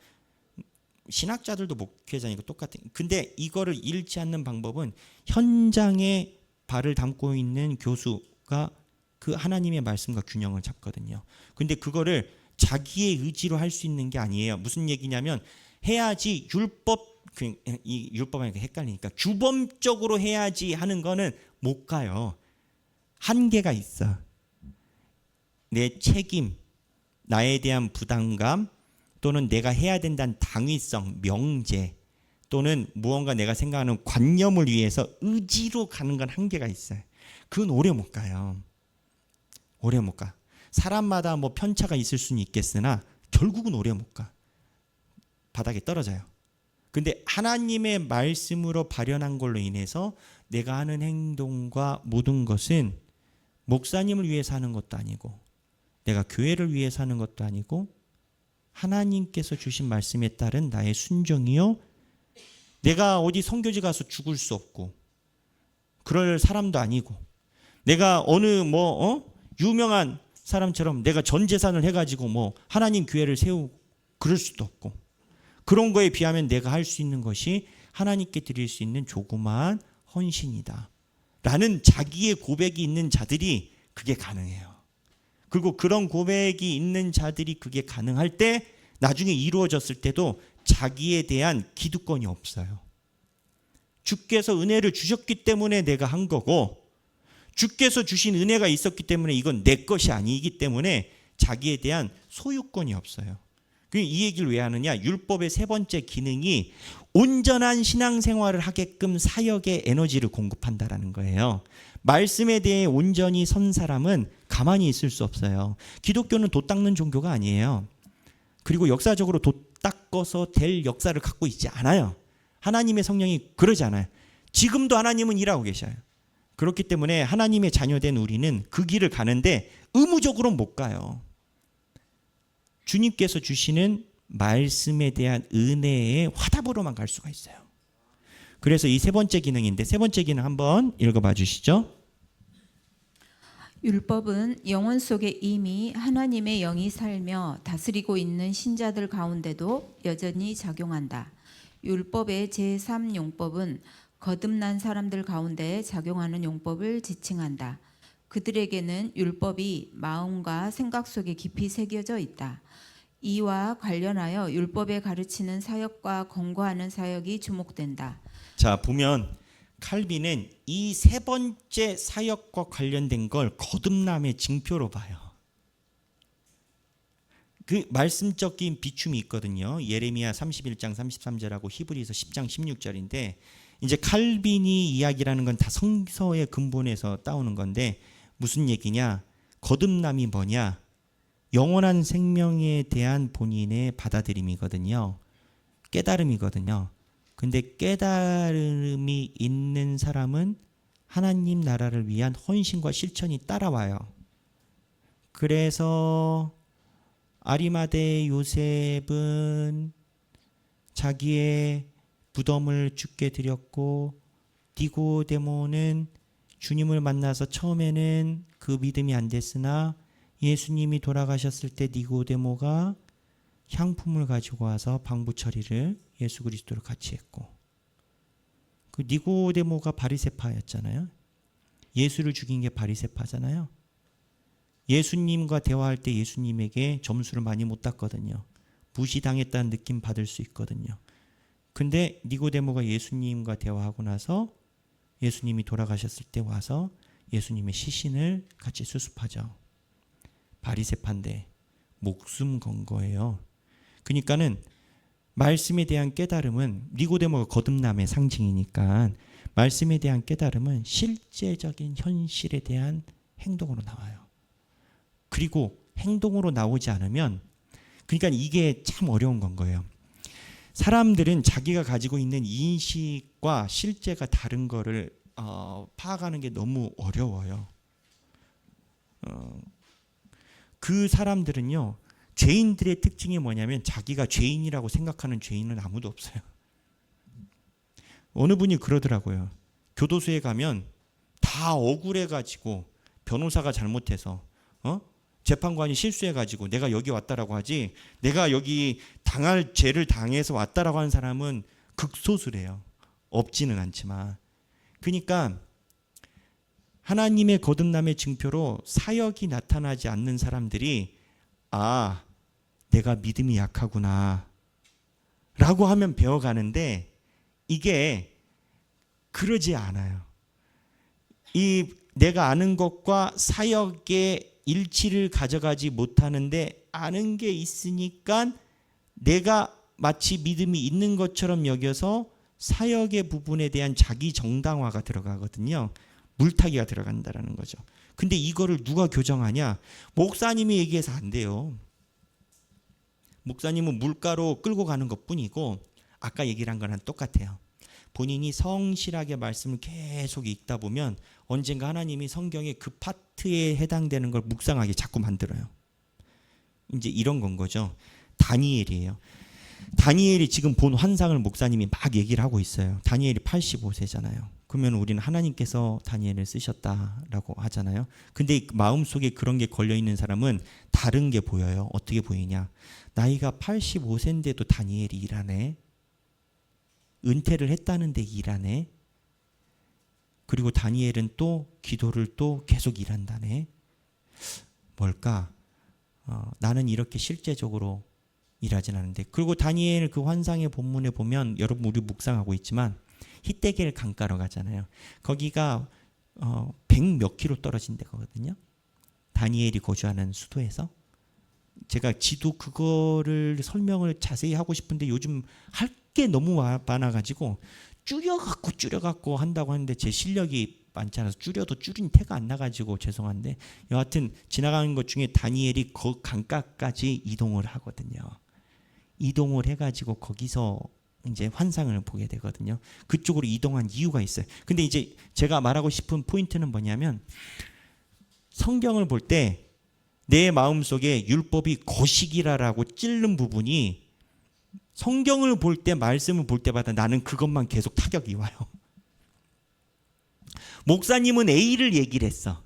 신학자들도 목회자니까 똑같은. 근데 이거를 잃지 않는 방법은 현장에 발을 담고 있는 교수가 그 하나님의 말씀과 균형을 잡거든요. 근데 그거를 자기의 의지로 할 수 있는 게 아니에요. 무슨 얘기냐면 해야지 이 율법하니까 헷갈리니까 규범적으로 해야지 하는 거는 못 가요. 한계가 있어. 내 책임, 나에 대한 부담감 또는 내가 해야 된다는 당위성, 명제 또는 무언가 내가 생각하는 관념을 위해서 의지로 가는 건 한계가 있어요. 그건 오래 못 가요. 오래 못 가. 사람마다 뭐 편차가 있을 수는 있겠으나 결국은 오래 못 가. 바닥에 떨어져요. 근데 하나님의 말씀으로 발현한 걸로 인해서 내가 하는 행동과 모든 것은 목사님을 위해서 하는 것도 아니고 내가 교회를 위해서 하는 것도 아니고 하나님께서 주신 말씀에 따른 나의 순종이요. 내가 어디 선교지 가서 죽을 수 없고 그럴 사람도 아니고 내가 어느 유명한 사람처럼 내가 전 재산을 해가지고 하나님 교회를 세우고 그럴 수도 없고, 그런 거에 비하면 내가 할 수 있는 것이 하나님께 드릴 수 있는 조그마한 헌신이다 라는 자기의 고백이 있는 자들이 그게 가능해요. 그리고 그런 고백이 있는 자들이 그게 가능할 때 나중에 이루어졌을 때도 자기에 대한 기득권이 없어요. 주께서 은혜를 주셨기 때문에 내가 한 거고, 주께서 주신 은혜가 있었기 때문에 이건 내 것이 아니기 때문에 자기에 대한 소유권이 없어요. 이 얘기를 왜 하느냐? 율법의 세 번째 기능이 온전한 신앙생활을 하게끔 사역의 에너지를 공급한다라는 거예요. 말씀에 대해 온전히 선 사람은 가만히 있을 수 없어요. 기독교는 돛 닦는 종교가 아니에요. 그리고 역사적으로 돛 닦아서 될 역사를 갖고 있지 않아요. 하나님의 성령이 그러지 않아요. 지금도 하나님은 일하고 계셔요. 그렇기 때문에 하나님의 자녀된 우리는 그 길을 가는데 의무적으로 못 가요. 주님께서 주시는 말씀에 대한 은혜의 화답으로만 갈 수가 있어요. 그래서 이 세 번째 기능인데, 세 번째 기능 한번 읽어봐 주시죠. 율법은 영혼 속에 이미 하나님의 영이 살며 다스리고 있는 신자들 가운데도 여전히 작용한다. 율법의 제3용법은 거듭난 사람들 가운데 작용하는 용법을 지칭한다. 그들에게는 율법이 마음과 생각 속에 깊이 새겨져 있다. 이와 관련하여 율법에 가르치는 사역과 권고하는 사역이 주목된다. 자, 보면 칼빈은 이 세 번째 사역과 관련된 걸 거듭남의 징표로 봐요. 그 말씀적인 비춤이 있거든요. 예레미야 31장 33절하고 히브리서 10장 16절인데, 이제 칼빈이 이야기라는 건 다 성서의 근본에서 따오는 건데, 무슨 얘기냐? 거듭남이 뭐냐? 영원한 생명에 대한 본인의 받아들임이거든요. 깨달음이거든요. 근데 깨달음이 있는 사람은 하나님 나라를 위한 헌신과 실천이 따라와요. 그래서 아리마대 요셉은 자기의 무덤을 주께 드렸고, 니고데모는 주님을 만나서 처음에는 그 믿음이 안 됐으나 예수님이 돌아가셨을 때 니고데모가 향품을 가지고 와서 방부 처리를 예수 그리스도를 같이 했고, 그 니고데모가 바리새파였잖아요. 예수를 죽인 게 바리새파잖아요. 예수님과 대화할 때 예수님에게 점수를 많이 못 땄거든요. 무시당했다는 느낌 받을 수 있거든요. 근데 니고데모가 예수님과 대화하고 나서 예수님이 돌아가셨을 때 와서 예수님의 시신을 같이 수습하죠. 바리새파인데 목숨 건 거예요. 그러니까는 말씀에 대한 깨달음은, 니고데모가 거듭남의 상징이니까 말씀에 대한 깨달음은 실제적인 현실에 대한 행동으로 나와요. 그리고 행동으로 나오지 않으면, 그러니까 이게 참 어려운 건 거예요. 사람들은 자기가 가지고 있는 인식과 실제가 다른 거를 파악하는 게 너무 어려워요. 그 사람들은요, 죄인들의 특징이 뭐냐면 자기가 죄인이라고 생각하는 죄인은 아무도 없어요. 어느 분이 그러더라고요. 교도소에 가면 다 억울해가지고 변호사가 잘못해서 재판관이 실수해가지고 내가 여기 왔다라고 하지, 내가 여기 당할 죄를 당해서 왔다라고 하는 사람은 극소수래요. 없지는 않지만. 그러니까 하나님의 거듭남의 증표로 사역이 나타나지 않는 사람들이, 아, 내가 믿음이 약하구나 라고 하면 배워가는데, 이게 그러지 않아요. 이 내가 아는 것과 사역의 일치를 가져가지 못하는데, 아는 게 있으니까 내가 마치 믿음이 있는 것처럼 여겨서 사역의 부분에 대한 자기 정당화가 들어가거든요. 물타기가 들어간다라는 거죠. 근데 이거를 누가 교정하냐? 목사님이 얘기해서 안 돼요. 목사님은 물가로 끌고 가는 것뿐이고, 아까 얘기를 한 거랑 똑같아요. 본인이 성실하게 말씀을 계속 읽다 보면 언젠가 하나님이 성경의 그 파트에 해당되는 걸 묵상하게 자꾸 만들어요. 이제 이런 건 거죠. 다니엘이에요. 다니엘이 지금 본 환상을 목사님이 막 얘기를 하고 있어요. 다니엘이 85세잖아요. 그러면 우리는 하나님께서 다니엘을 쓰셨다라고 하잖아요. 근데 마음속에 그런 게 걸려있는 사람은 다른 게 보여요. 어떻게 보이냐. 나이가 85세인데도 다니엘이 일하네. 은퇴를 했다는데 일하네. 그리고 다니엘은 또 기도를 또 계속 일한다네. 뭘까? 나는 이렇게 실제적으로 일하진 않은데. 그리고 다니엘 그 환상의 본문에 보면 여러분 우리 묵상하고 있지만 히데겔 강가로 가잖아요. 거기가 100몇 킬로 떨어진 데거든요. 다니엘이 거주하는 수도에서. 제가 지도 그거를 설명을 자세히 하고 싶은데 요즘 할 게 너무 많아가지고 줄여갖고 한다고 하는데 제 실력이 많지 않아서 줄여도 줄인 태가 안 나가지고 죄송한데 여하튼 지나가는 것 중에 다니엘이 그 강가까지 이동을 하거든요. 이동을 해가지고 거기서 이제 환상을 보게 되거든요. 그쪽으로 이동한 이유가 있어요. 근데 이제 제가 말하고 싶은 포인트는 뭐냐면 성경을 볼 때 내 마음속에 율법이 거시기라라고 찔른 부분이 성경을 볼 때 말씀을 볼 때마다 나는 그것만 계속 타격이 와요. 목사님은 A를 얘기를 했어.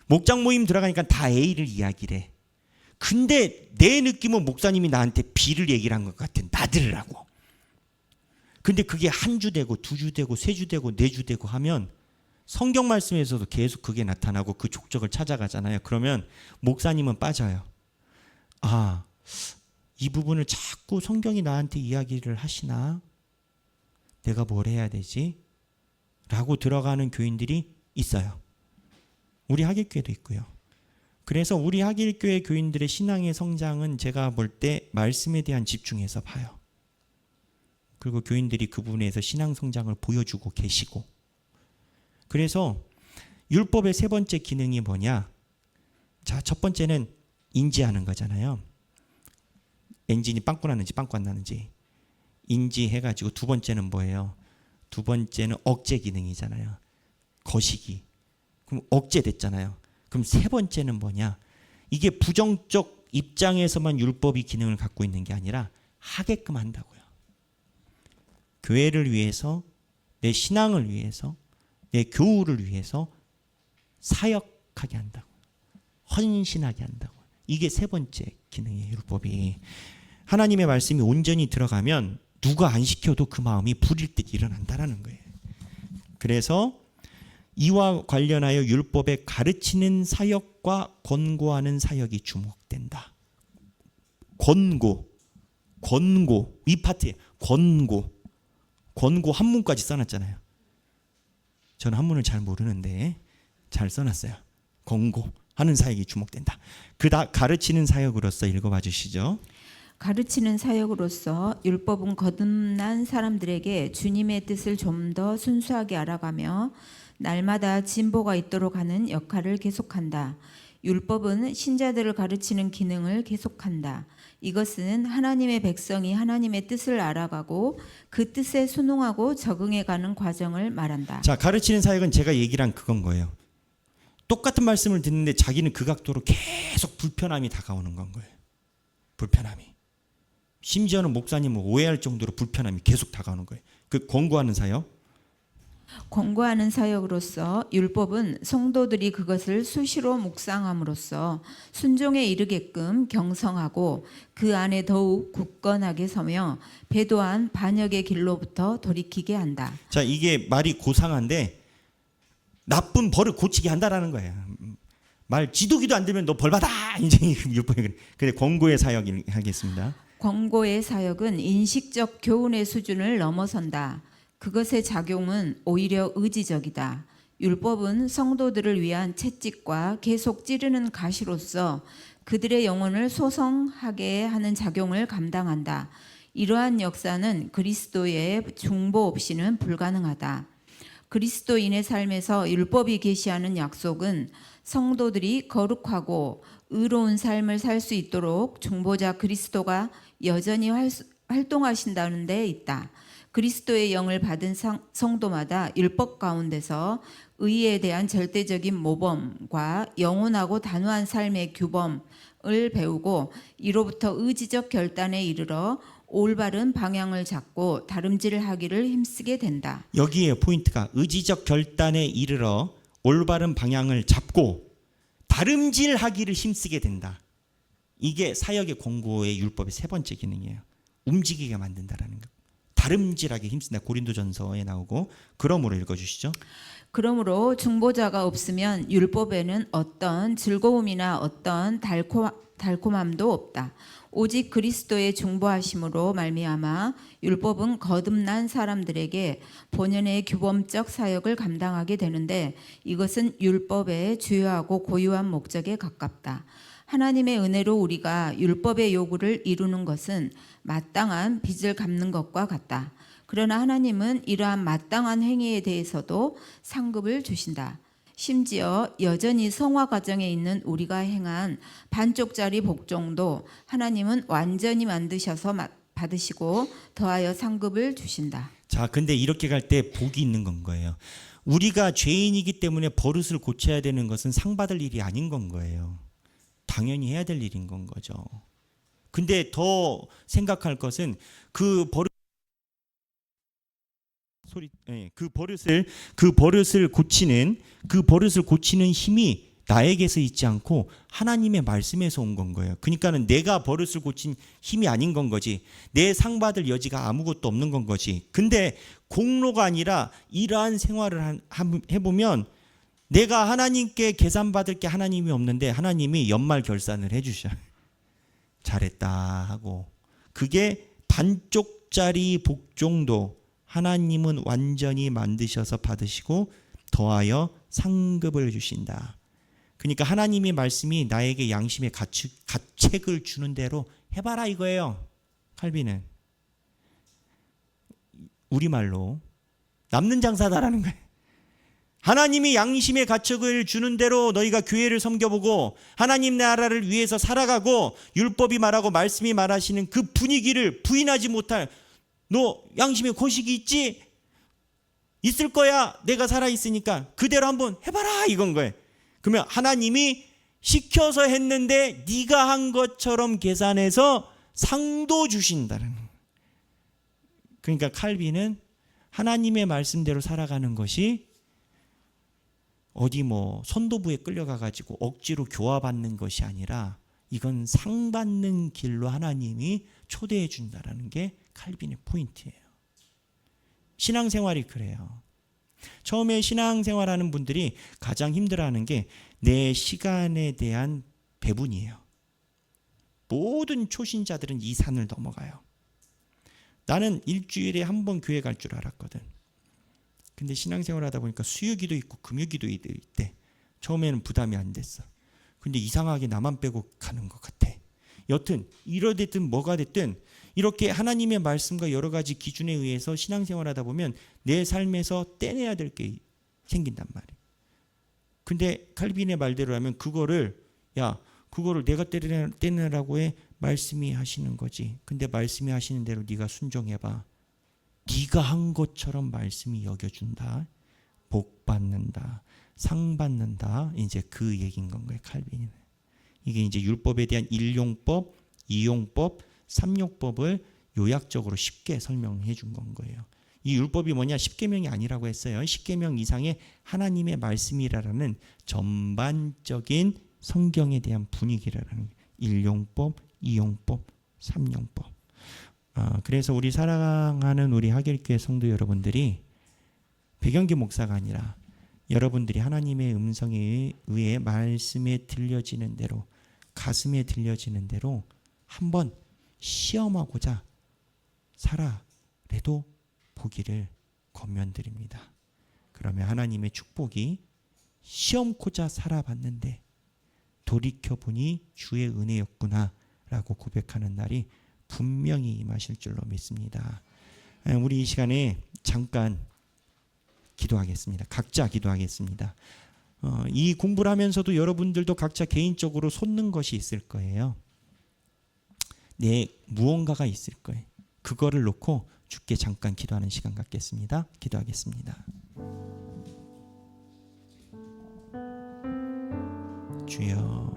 목장 모임 들어가니까 다 A를 이야기를 해. 근데 내 느낌은 목사님이 나한테 B를 얘기를 한 것 같아. 나들으라고. 근데 그게 한 주 되고 두 주 되고 세 주 되고 네 주 되고 하면 성경 말씀에서도 계속 그게 나타나고 그 족적을 찾아가잖아요. 그러면 목사님은 빠져요. 아, 이 부분을 자꾸 성경이 나한테 이야기를 하시나? 내가 뭘 해야 되지? 라고 들어가는 교인들이 있어요. 우리 하길교회도 있고요. 그래서 우리 하길교회 교인들의 신앙의 성장은 제가 볼 때 말씀에 대한 집중에서 봐요. 그리고 교인들이 그 부분에서 신앙 성장을 보여주고 계시고. 그래서 율법의 세 번째 기능이 뭐냐? 자, 첫 번째는 인지하는 거잖아요. 엔진이 빵꾸 났는지 빵꾸 안 나는지 인지해가지고 두 번째는 뭐예요? 두 번째는 억제 기능이잖아요. 거시기. 그럼 억제됐잖아요. 그럼 세 번째는 뭐냐? 이게 부정적 입장에서만 율법이 기능을 갖고 있는 게 아니라 하게끔 한다고요. 교회를 위해서, 내 신앙을 위해서, 내 교우를 위해서 사역하게 한다고. 헌신하게 한다고. 이게 세 번째 기능이에요. 율법이. 하나님의 말씀이 온전히 들어가면 누가 안 시켜도 그 마음이 불일 듯 일어난다라는 거예요. 그래서 이와 관련하여 율법에 가르치는 사역과 권고하는 사역이 주목된다. 권고 이 파트에 권고 한문까지 써놨잖아요. 저는 한문을 잘 모르는데 잘 써놨어요. 권고하는 사역이 주목된다. 그다 가르치는 사역으로서 읽어봐 주시죠. 가르치는 사역으로서 율법은 거듭난 사람들에게 주님의 뜻을 좀 더 순수하게 알아가며 날마다 진보가 있도록 하는 역할을 계속한다. 율법은 신자들을 가르치는 기능을 계속한다. 이것은 하나님의 백성이 하나님의 뜻을 알아가고 그 뜻에 순응하고 적응해가는 과정을 말한다. 자, 가르치는 사역은 제가 얘기를 한 그건 거예요. 똑같은 말씀을 듣는데 자기는 그 각도로 계속 불편함이 다가오는 건 거예요. 불편함이. 심지어는 목사님을 오해할 정도로 불편함이 계속 다가오는 거예요. 그 권고하는 사역. 권고하는 사역으로서 율법은 성도들이 그것을 수시로 묵상함으로써 순종에 이르게끔 경성하고 그 안에 더욱 굳건하게 서며 배도한 반역의 길로부터 돌이키게 한다. 자, 이게 말이 고상한데 나쁜 벌을 고치게 한다라는 거예요. 말 지도기도 안 들면 너 벌 받아. 이제 율법이 그래. 근데 권고의 사역 하겠습니다. 권고의 사역은 인식적 교훈의 수준을 넘어선다. 그것의 작용은 오히려 의지적이다. 율법은 성도들을 위한 채찍과 계속 찌르는 가시로서 그들의 영혼을 소성하게 하는 작용을 감당한다. 이러한 역사는 그리스도의 중보 없이는 불가능하다. 그리스도인의 삶에서 율법이 계시하는 약속은 성도들이 거룩하고 의로운 삶을 살 수 있도록 중보자 그리스도가 여전히 활동하신다는 데 있다. 그리스도의 영을 받은 성도마다 율법 가운데서 의에 대한 절대적인 모범과 영원하고 단호한 삶의 규범을 배우고 이로부터 의지적 결단에 이르러 올바른 방향을 잡고 다름질하기를 힘쓰게 된다. 여기에 포인트가 의지적 결단에 이르러 올바른 방향을 잡고 다름질하기를 힘쓰게 된다. 이게 사역의 권고의 율법의 세 번째 기능이에요. 움직이게 만든다라는 거. 다름질하게 힘쓴다. 고린도전서에 나오고. 그러므로 읽어주시죠. 그러므로 중보자가 없으면 율법에는 어떤 즐거움이나 어떤 달콤함도 없다. 오직 그리스도의 중보하심으로 말미암아 율법은 거듭난 사람들에게 본연의 규범적 사역을 감당하게 되는데 이것은 율법의 주요하고 고유한 목적에 가깝다. 하나님의 은혜로 우리가 율법의 요구를 이루는 것은 마땅한 빚을 갚는 것과 같다. 그러나 하나님은 이러한 마땅한 행위에 대해서도 상급을 주신다. 심지어 여전히 성화 과정에 있는 우리가 행한 반쪽짜리 복종도 하나님은 완전히 만드셔서 받으시고 더하여 상급을 주신다. 자, 근데 이렇게 갈 때 복이 있는 건 거예요. 우리가 죄인이기 때문에 버릇을 고쳐야 되는 것은 상 받을 일이 아닌 건 거예요. 당연히 해야 될 일인 건 거죠. 근데 더 생각할 것은 그 버릇을 고치는 힘이 나에게서 있지 않고 하나님의 말씀에서 온 건 거예요. 그러니까는 내가 버릇을 고친 힘이 아닌 건 거지. 내 상 받을 여지가 아무것도 없는 건 거지. 근데 공로가 아니라 이러한 생활을 해보면 내가 하나님께 계산 받을 게 하나님이 없는데 하나님이 연말 결산을 해주셔. 잘했다 하고. 그게 반쪽짜리 복종도 하나님은 완전히 만드셔서 받으시고 더하여 상급을 주신다. 그러니까 하나님의 말씀이 나에게 양심의 가책을 주는 대로 해봐라 이거예요. 칼빈은 우리말로 남는 장사다라는 거예요. 하나님이 양심의 가책을 주는 대로 너희가 교회를 섬겨보고 하나님 나라를 위해서 살아가고 율법이 말하고 말씀이 말하시는 그 분위기를 부인하지 못할, 너 양심의 거식이 있지? 있을 거야. 내가 살아있으니까 그대로 한번 해봐라 이건 거예요. 그러면 하나님이 시켜서 했는데 네가 한 것처럼 계산해서 상도 주신다는 거예요. 그러니까 칼빈은 하나님의 말씀대로 살아가는 것이 어디 뭐 선도부에 끌려가 가지고 억지로 교화받는 것이 아니라 이건 상 받는 길로 하나님이 초대해 준다라는 게 칼빈의 포인트예요. 신앙생활이 그래요. 처음에 신앙생활하는 분들이 가장 힘들어하는 게 내 시간에 대한 배분이에요. 모든 초신자들은 이 산을 넘어가요. 나는 일주일에 한 번 교회 갈 줄 알았거든. 근데 신앙생활 하다 보니까 수요기도 있고 금요기도 있대. 처음에는 부담이 안 됐어. 근데 이상하게 나만 빼고 가는 것 같아. 여튼 이러됐든 뭐가 됐든 이렇게 하나님의 말씀과 여러 가지 기준에 의해서 신앙생활 하다 보면 내 삶에서 떼내야 될 게 생긴단 말이에요. 근데 칼빈의 말대로 하면 그거를 내가 떼내라고 해. 말씀이 하시는 거지. 근데 말씀이 하시는 대로 네가 순종해봐. 네가 한 것처럼 말씀이 여겨준다. 복 받는다. 상 받는다. 이제 그 얘기인 건 거예요. 칼빈은. 이게 이제 율법에 대한 1용법, 2용법, 3용법을 요약적으로 쉽게 설명해 준 건 거예요. 이 율법이 뭐냐? 10계명이 아니라고 했어요. 10계명 이상의 하나님의 말씀이라는 전반적인 성경에 대한 분위기라는 1용법, 2용법, 3용법. 그래서 우리 사랑하는 우리 하길교회 성도 여러분들이 백영기 목사가 아니라 여러분들이 하나님의 음성에 의해 말씀에 들려지는 대로, 가슴에 들려지는 대로 한번 시험하고자 살아래도 보기를 권면드립니다. 그러면 하나님의 축복이 시험코자 살아봤는데 돌이켜보니 주의 은혜였구나 라고 고백하는 날이 분명히 임하실 줄로 믿습니다. 우리 이 시간에 잠깐 기도하겠습니다. 각자 기도하겠습니다. 이 공부를 하면서도 여러분들도 각자 개인적으로 솟는 것이 있을 거예요. 내 무언가가 있을 거예요. 그거를 놓고 주께 잠깐 기도하는 시간 갖겠습니다. 기도하겠습니다. 주여,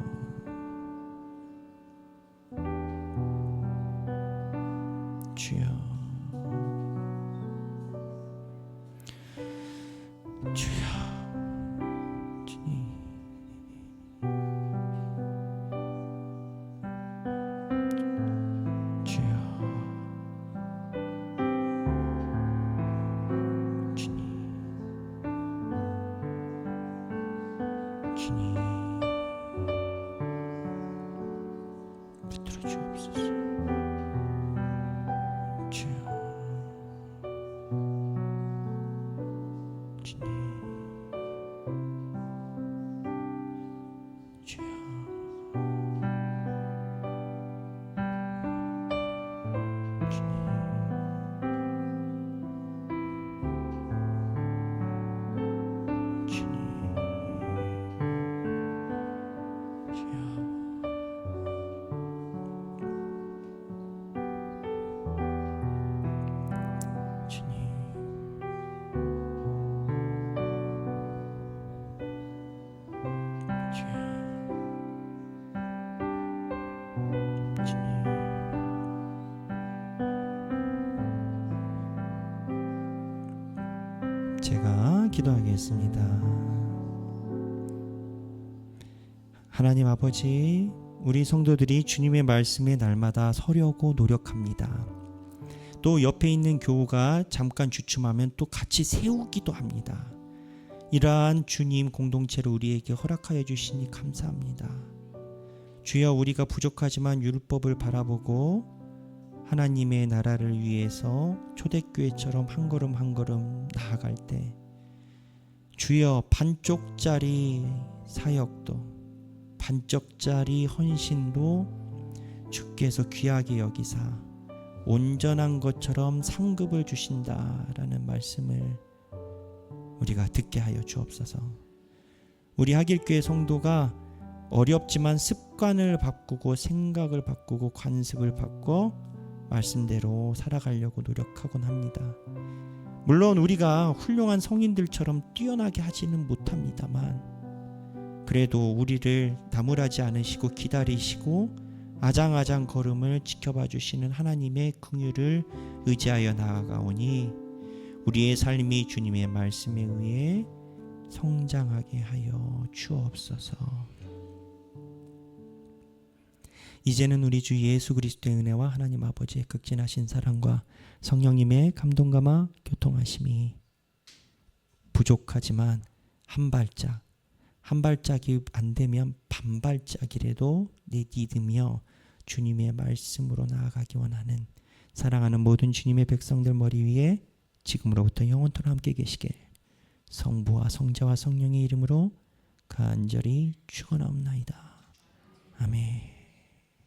주님 붙들어 주옵소서. 주여 주님 주여 제가 기도하겠습니다. 하나님 아버지, 우리 성도들이 주님의 말씀에 날마다 서려고 노력합니다. 또 옆에 있는 교우가 잠깐 주춤하면 또 같이 세우기도 합니다. 이러한 주님 공동체를 우리에게 허락하여 주시니 감사합니다. 주여, 우리가 부족하지만 율법을 바라보고 하나님의 나라를 위해서 초대교회처럼 한 걸음 한 걸음 나아갈 때 주여, 반쪽짜리 사역도 반쪽짜리 헌신도 주께서 귀하게 여기사 온전한 것처럼 상급을 주신다라는 말씀을 우리가 듣게 하여 주옵소서. 우리 하길교회 성도가 어렵지만 습관을 바꾸고 생각을 바꾸고 관습을 바꿔 말씀대로 살아가려고 노력하곤 합니다. 물론 우리가 훌륭한 성인들처럼 뛰어나게 하지는 못합니다만 그래도 우리를 나무라지 않으시고 기다리시고 아장아장 걸음을 지켜봐 주시는 하나님의 긍휼을 의지하여 나아가오니 우리의 삶이 주님의 말씀에 의해 성장하게 하여 주옵소서. 이제는 우리 주 예수 그리스도의 은혜와 하나님 아버지의 극진하신 사랑과 성령님의 감동감화 교통하심이 부족하지만 한 발짝이 안 되면 반 발짝이라도 내디디며 주님의 말씀으로 나아가기 원하는 사랑하는 모든 주님의 백성들 머리 위에 지금으로부터 영원토록 함께 계시길 성부와 성자와 성령의 이름으로 간절히 축원하옵나이다. 아멘.